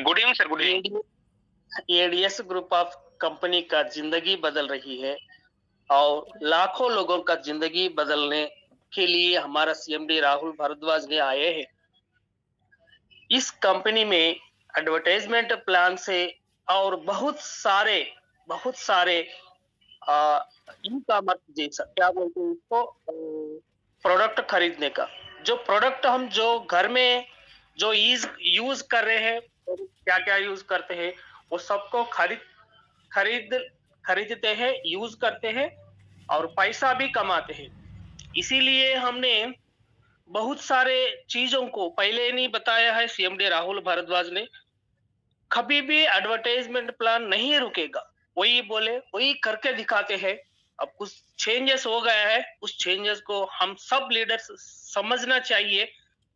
Good evening sir. Good evening. ADS group of company का जिंदगी बदल रही है और लाखों लोगों का जिंदगी बदलने के लिए हमारा सीएमडी राहुल भारद्वाज ने आए हैं। इस कंपनी में एडवर्टाइजमेंट प्लान से और बहुत सारे ई कॉमर्स जैसा क्या बोलते हैं इसको, प्रोडक्ट खरीदने का, जो प्रोडक्ट हम जो घर में जो यूज कर रहे हैं, क्या क्या यूज करते हैं, वो सबको खरीदते हैं, यूज करते हैं और पैसा भी कमाते हैं। इसीलिए हमने बहुत सारे चीजों को पहले नहीं बताया है। सीएमडी राहुल भारद्वाज ने कभी भी एडवर्टाइजमेंट प्लान नहीं रुकेगा, वही बोले वही करके दिखाते हैं। अब कुछ चेंजेस हो गया है, उस चेंजेस को हम सब लीडर्स समझना चाहिए।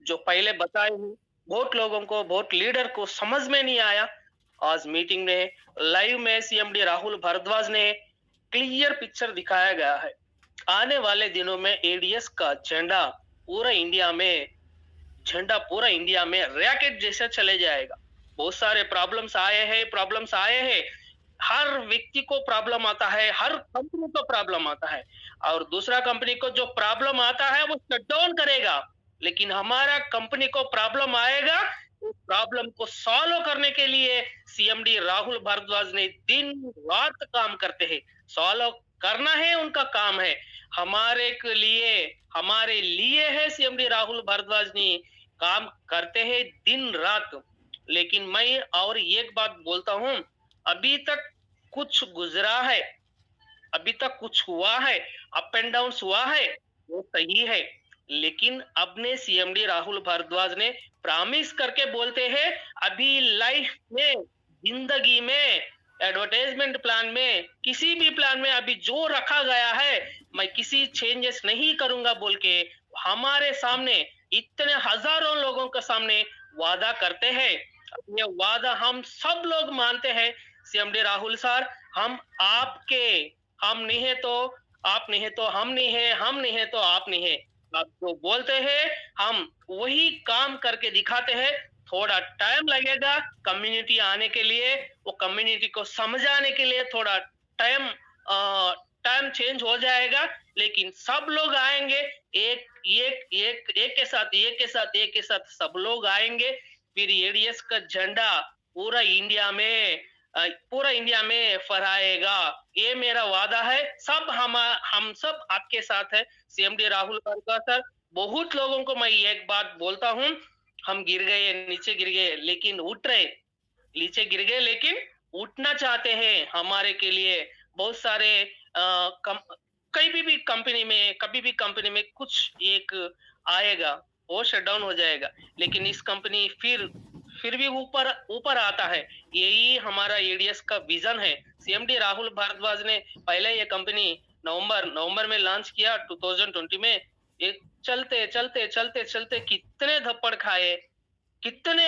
जो पहले बताए हैं बहुत लोगों को, बहुत लीडर को समझ में नहीं आया। आज मीटिंग में लाइव में सीएमडी राहुल भारद्वाज ने क्लियर पिक्चर दिखाया गया है। आने वाले दिनों में एडीएस का झंडा पूरा इंडिया में रैकेट जैसा चले जाएगा। बहुत सारे प्रॉब्लम्स आए हैं। हर व्यक्ति को प्रॉब्लम आता है, हर कंपनी को प्रॉब्लम आता है और दूसरा कंपनी को जो प्रॉब्लम आता है वो शट डाउन करेगा। लेकिन हमारा कंपनी को प्रॉब्लम आएगा, उस प्रॉब्लम को सॉल्व करने के लिए सीएमडी राहुल भारद्वाज ने दिन रात काम करते हैं। सॉल्व करना है उनका काम है, हमारे लिए है। सीएमडी राहुल भारद्वाज ने काम करते हैं दिन रात। लेकिन मैं और एक बात बोलता हूं, अभी तक कुछ गुजरा है, अभी तक कुछ हुआ है, अप एंड डाउन हुआ है, वो सही है। लेकिन अपने सीएमडी राहुल भारद्वाज ने प्रॉमिस करके बोलते हैं, अभी लाइफ में, जिंदगी में, एडवर्टाइजमेंट प्लान में, किसी भी प्लान में अभी जो रखा गया है मैं किसी चेंजेस नहीं करूंगा बोल के हमारे सामने इतने हजारों लोगों के सामने वादा करते हैं। ये वादा हम सब लोग मानते हैं। सीएमडी राहुल सर, हम आपके, हम नहीं है तो आप नहीं है तो हम नहीं है, हम नहीं है तो आप नहीं है। आप जो बोलते हैं हम वही काम करके दिखाते हैं। थोड़ा टाइम लगेगा कम्युनिटी आने के लिए, वो कम्युनिटी को समझाने के लिए थोड़ा टाइम चेंज हो जाएगा, लेकिन सब लोग आएंगे एक के साथ सब लोग आएंगे। फिर एडीएस का झंडा पूरा इंडिया में फहराएगा, ये मेरा वादा है। सब हम सब आपके साथ है। सीएमडी राहुल भारद्वाज सर, बहुत लोगों को मैं एक बात बोलता हूँ, हम गिर गए, नीचे गिर गए लेकिन उठ रहे, नीचे गिर गए लेकिन उठना चाहते हैं। हमारे के लिए बहुत सारे कभी भी कंपनी में कुछ एक आएगा, वो शट डाउन हो जाएगा, लेकिन इस कंपनी फिर भी ऊपर आता है। यही हमारा एडीएस का विजन है। सीएमडी राहुल भारद्वाज ने पहले ये कंपनी नवंबर में लॉन्च किया 2020 में। एक चलते कितने धप्पड़ खाए, कितने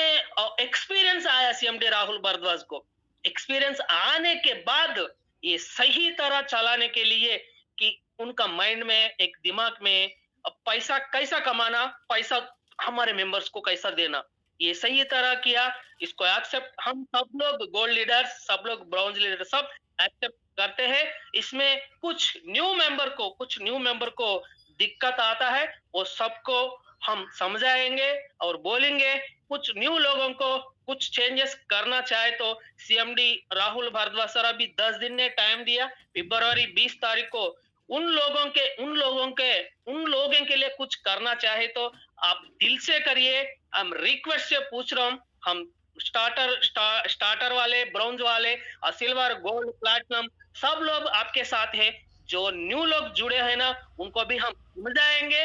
एक्सपीरियंस आया सीएमडी राहुल भारद्वाज को। एक्सपीरियंस आने के बाद ये सही तरह चलाने के लिए कि उनका माइंड में, एक दिमाग में पैसा कैसा कमाना, पैसा हमारे मेंबर्स को कैसा देना, ये सही तरह किया। इसको एक्सेप्ट हम सब लोग, गोल्ड लीडर्स, सब लोग ब्रॉन्ज लीडर, सब एक्सेप्ट करते हैं। इसमें कुछ न्यू मेंबर को दिक्कत आता है, वो सबको हम समझाएंगे और बोलेंगे। कुछ न्यू लोगों को कुछ चेंजेस करना चाहे तो सीएमडी राहुल भारद्वाज सर अभी 10 दिन ने टाइम दिया, फरवरी 20 तारीख को उन लोगों के लिए कुछ करना चाहे तो आप दिल से करिए। हम रिक्वेस्ट से पूछ रहा हूँ, हम स्टार्टर वाले, ब्रॉन्ज वाले, सिल्वर, गोल्ड, प्लैटिनम सब लोग आपके साथ है। जो न्यू लोग जुड़े हैं ना, उनको भी हम समझाएंगे।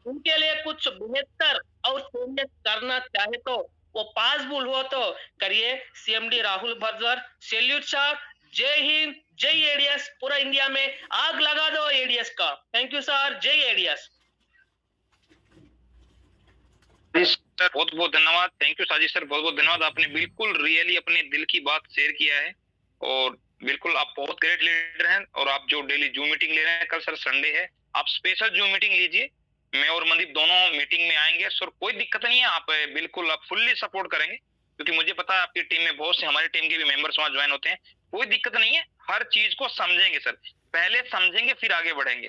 उनके लिए कुछ बेहतर और चेंजेस करना चाहे तो वो पॉसिबल हो तो करिए। CMD Rahul Bharadwaj, salute sir, जय हिंद, जय एडीएस। पूरा इंडिया में आग लगा दो एडीएस का। थैंक यू सर, जय एडीएस। सर बहुत बहुत धन्यवाद। थैंक यू साजिद सर, बहुत बहुत धन्यवाद। आपने बिल्कुल रियली अपने दिल की बात शेयर किया है और बिल्कुल आप बहुत ग्रेट लीडर हैं। और आप जो डेली जूम मीटिंग ले रहे हैं, कल सर संडे है, आप स्पेशल जूम मीटिंग लीजिए। मैं और मनदीप दोनों मीटिंग में आएंगे सर, कोई दिक्कत नहीं है। आप बिल्कुल आप फुल्ली सपोर्ट करेंगे, क्योंकि मुझे पता है आपकी टीम में बहुत से हमारी टीम के भी मेंबर्स वहां ज्वाइन होते हैं। कोई दिक्कत नहीं है, हर चीज को समझेंगे सर। पहले समझेंगे फिर आगे बढ़ेंगे।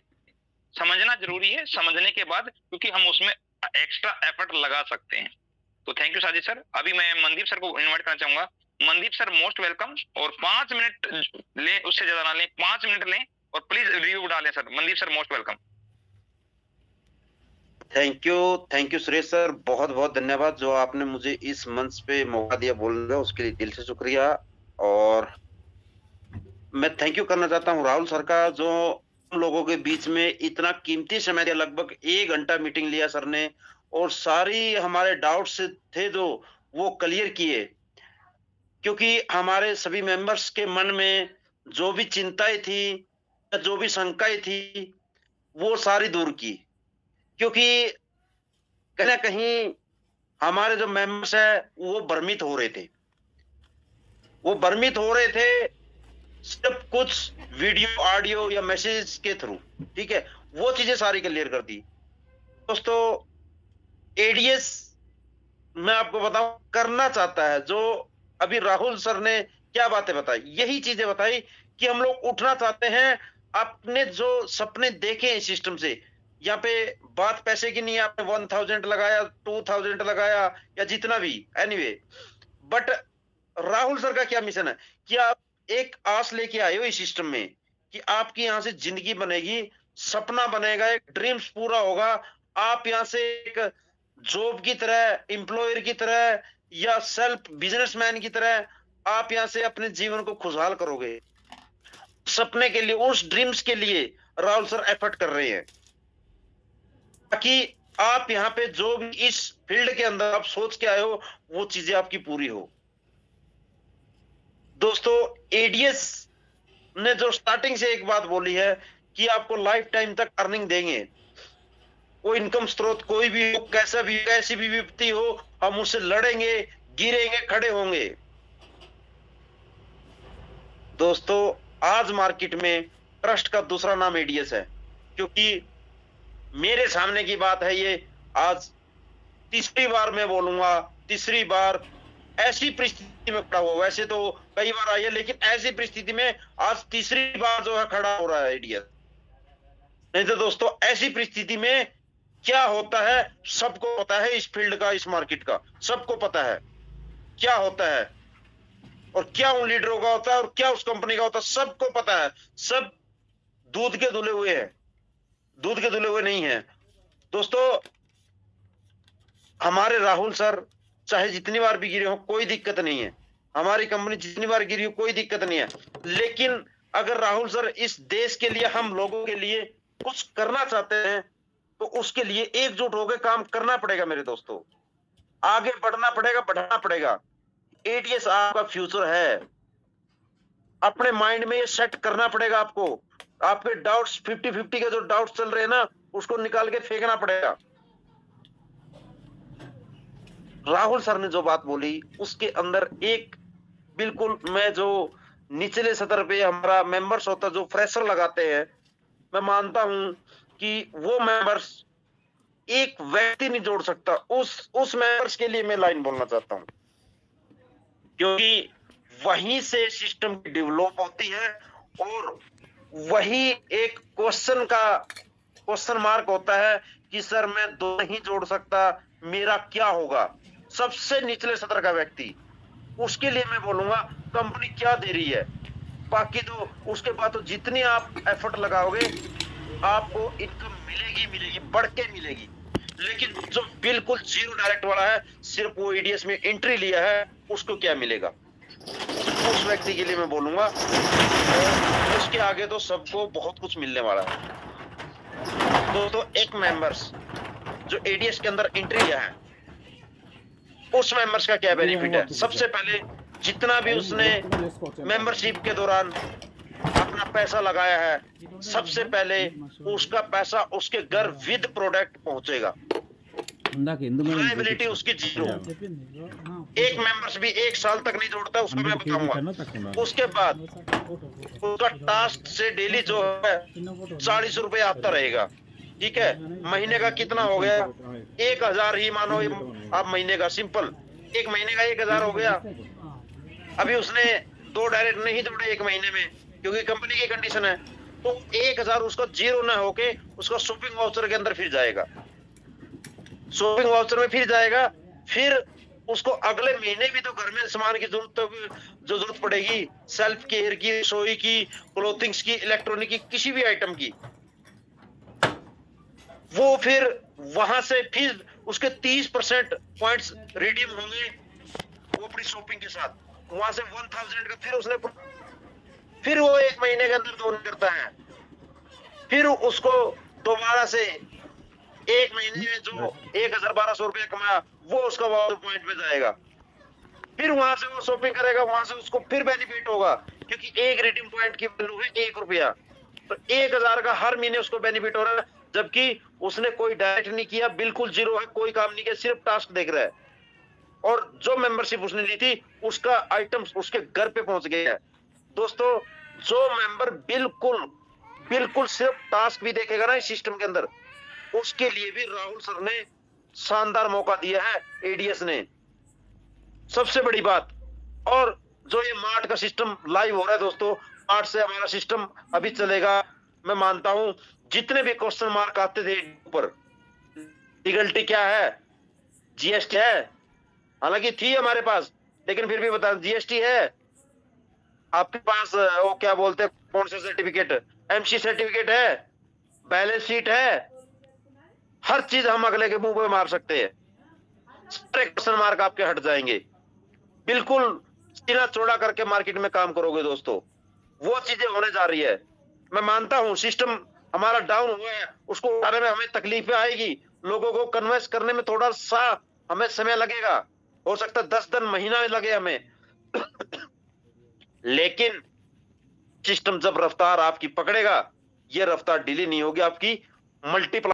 समझना जरूरी है, समझने के बाद क्योंकि हम उसमें एक्स्ट्रा एफर्ट लगा सकते हैं। तो थैंक यू साजिद सर। अभी मैं मनदीप सर को इन्वाइट करना चाहूंगा। मनदीप सर मोस्ट वेलकम, और 5 मिनट लें, उससे ज्यादा ना लें, 5 मिनट लें और प्लीज रिव्यू डालें sir. Mandeep sir most welcome. Thank you Suresh sir, बहुत बहुत धन्यवाद जो आपने मुझे इस मंच पे मौका दिया बोलने का, उसके लिए दिल से शुक्रिया। और मैं थैंक यू करना चाहता हूँ राहुल सर का, जो हम लोगों के बीच में इतना कीमती समय दिया। लगभग 1 घंटा मीटिंग लिया सर ने, और सारी हमारे डाउट्स थे जो वो क्लियर किए, क्योंकि हमारे सभी मेंबर्स के मन में जो भी चिंताएं थी, जो भी शंकाएं थी, वो सारी दूर की। क्योंकि कहीं ना कहीं हमारे जो मेंबर्स है वो भ्रमित हो रहे थे, सिर्फ कुछ वीडियो, ऑडियो या मैसेज के थ्रू, ठीक है, वो चीजें सारी क्लियर कर दी। दोस्तों, एडीएस मैं आपको बताऊं करना चाहता है, जो अभी राहुल सर ने क्या बातें बताई, यही चीजें बताई कि हम लोग उठना चाहते हैं। आपने जो सपने देखे हैं सिस्टम से, यहाँ पे बात पैसे की नहीं है, आपने 1000 लगाया, 2000 लगाया या जितना भी, एनीवे, बट राहुल सर का क्या मिशन है कि आप एक आस लेके आए हो इस सिस्टम में कि आपकी यहाँ से जिंदगी बनेगी, सपना बनेगा, एक ड्रीम्स पूरा होगा। आप यहाँ से एक जॉब की तरह, एम्प्लॉयर की तरह या सेल्फ बिजनेसमैन की तरह आप यहाँ से अपने जीवन को खुशहाल करोगे। सपने के लिए, उस ड्रीम्स के लिए राहुल सर एफर्ट कर रहे हैं, ताकि आप यहाँ पे जो भी इस फील्ड के अंदर आप सोच के आए हो वो चीजें आपकी पूरी हो। दोस्तों, एडीएस ने जो स्टार्टिंग से एक बात बोली है कि आपको लाइफ टाइम तक अर्निंग देंगे, वो इनकम स्रोत कोई भी हो, कैसा भी, कैसी भी विपत्ति हो, हम उससे लड़ेंगे, गिरेंगे, खड़े होंगे। दोस्तों, आज मार्केट में ट्रस्ट का दूसरा नाम एडीएस है, क्योंकि मेरे सामने की बात है ये। आज तीसरी बार मैं बोलूंगा, तीसरी बार ऐसी परिस्थिति में खड़ा हुआ, वैसे तो कई बार आई है, लेकिन ऐसी परिस्थिति में आज तीसरी बार जो है खड़ा हो रहा है एडीएस। नहीं तो दोस्तों, ऐसी परिस्थिति में क्या होता है सबको पता है, इस फील्ड का, इस मार्केट का सबको पता है क्या होता है, और क्या उन लीडरों का होता है और क्या उस कंपनी का होता है, सबको पता है। सब दूध के धुले हुए हैं, दूध के धुले हुए नहीं है। दोस्तों, हमारे राहुल सर चाहे जितनी बार भी गिरे हो कोई दिक्कत नहीं है, हमारी कंपनी जितनी बार गिरी हो कोई दिक्कत नहीं है, लेकिन अगर राहुल सर इस देश के लिए, हम लोगों के लिए कुछ करना चाहते हैं तो उसके लिए एकजुट होकर काम करना पड़ेगा मेरे दोस्तों। आगे बढ़ना पड़ेगा, बढ़ाना पड़ेगा। एडीएस आपका फ्यूचर है, अपने माइंड में ये सेट करना पड़ेगा आपको। आपके डाउट्स 50-50 के जो डाउट्स चल रहे हैं ना, उसको निकाल के फेंकना पड़ेगा। राहुल सर ने जो बात बोली उसके अंदर एक बिल्कुल, मैं जो निचले स्तर पे हमारा मेंबर्स होता है, जो फ्रेशर लगाते हैं, मैं मानता हूं कि वो मेंबर्स एक व्यक्ति नहीं जोड़ सकता। उस मेंबर्स के लिए मैं लाइन बोलना चाहता हूं, क्योंकि वहीं से सिस्टम की डेवलप होती है और वही एक क्वेश्चन का क्वेश्चन मार्क होता है कि सर मैं 2 नहीं जोड़ सकता, मेरा क्या होगा, सबसे निचले सत्र का व्यक्ति, उसके लिए मैं बोलूंगा कंपनी क्या दे रही है। बाकी तो उसके बाद तो जितनी आप एफर्ट लगाओगे आपको इनकम मिलेगी, बढ़ के मिलेगी। लेकिन जो बिल्कुल जीरो डायरेक्ट वाला है, सिर्फ वो एडीएस में एंट्री लिया है, उसको क्या मिलेगा, उस व्यक्ति के लिए मैं बोलूंगा। और उसके आगे तो सबको बहुत कुछ मिलने वाला है। दोस्तों, एक मेंबर्स जो एडीएस के अंदर एंट्री लिया है, उस मेंबर्स का क्या बेनिफिट है। सबसे पहले जितना भी उसने मेंबरशिप के दौरान अपना पैसा लगाया है, सबसे पहले उसका पैसा उसके घर विद प्रोडक्ट पहुंचेगा। लायबिलिटी उसकी जीरो। एक मेंबर्स भी 1 साल तक नहीं जोड़ता, उसको मैं बताऊंगा। उसके बाद उसका टास्क से डेली जो है 40 रुपए आता रहेगा, ठीक है। महीने का कितना हो गया, 1000 ही मानो आप महीने का, सिंपल 1 महीने का 1000 हो गया। अभी उसने 2 डायरेक्ट नहीं जोड़े 1 महीने में, क्योंकि कंपनी की कंडीशन है, तो 1000 उसका जीरो ना होके उसका शॉपिंग वाउचर के अंदर फिर जाएगा, शॉपिंग वाउचर में फिर जाएगा। फिर उसको अगले महीने भी तो घर में सामान की जो जरूरत पड़ेगी, सेल्फ केयर की, रसोई की, क्लोथिंग्स की, इलेक्ट्रॉनिक की, किसी भी आइटम की, वो फिर वहां से फिर उसके 30% पॉइंट्स रिडीम होंगे वो अपनी शॉपिंग के साथ। वहां से 1000 का फिर उसने, फिर वो 1 महीने के अंदर दोनों करता है। फिर उसको दोबारा से 1 महीने में जो 1200 रुपया कमाया, वो उसका वाउचर पॉइंट में जाएगा। फिर वहां से वो शॉपिंग करेगा, वहां से उसको फिर बेनिफिट होगा, क्योंकि एक रिडीम पॉइंट की वैल्यू है 1 रुपया। तो 1000 का हर महीने उसको बेनिफिट हो रहा है, जबकि उसने कोई डायरेक्ट नहीं किया, बिल्कुल जीरो है, कोई काम नहीं किया, सिर्फ टास्क देख रहा है। और जो मेंबरशिप उसने ली थी, उसका आइटम उसके घर पे पहुंच गया है। दोस्तों, जो मेंबर बिल्कुल सिर्फ टास्क भी देखेगा ना इस सिस्टम के अंदर, उसके लिए भी राहुल सर ने शानदार मौका दिया है, एडीएस ने। सबसे बड़ी बात, और जो ये मार्ट का सिस्टम लाइव हो रहा है दोस्तों, मार्ट से हमारा सिस्टम अभी चलेगा। मैं मानता हूं जितने भी क्वेश्चन मार्क आते थे ऊपर, लीगलिटी क्या है, जीएसटी है, हालांकि थी हमारे पास, लेकिन फिर भी बता, जीएसटी है आपके पास, वो क्या बोलते हैं, कौन सा सर्टिफिकेट, एमसी सर्टिफिकेट है, बैलेंस शीट है, हर चीज हम अगले के मुंह पे मार सकते हैं। सारे क्वेश्चन मार्क आपके हट जाएंगे। बिल्कुल सीना चौड़ा करके मार्केट में काम करोगे दोस्तों, वो चीजें होने जा रही है। मैं मानता हूं सिस्टम हमारा डाउन हुआ है, उसको उठाने में हमें तकलीफें आएगी, लोगों को कन्विंस करने में थोड़ा सा हमें समय लगेगा, हो सकता है 10 दिन, महीना लगे हमें लेकिन सिस्टम जब रफ्तार आपकी पकड़ेगा, ये रफ्तार डिले नहीं होगी, आपकी मल्टीप्लाई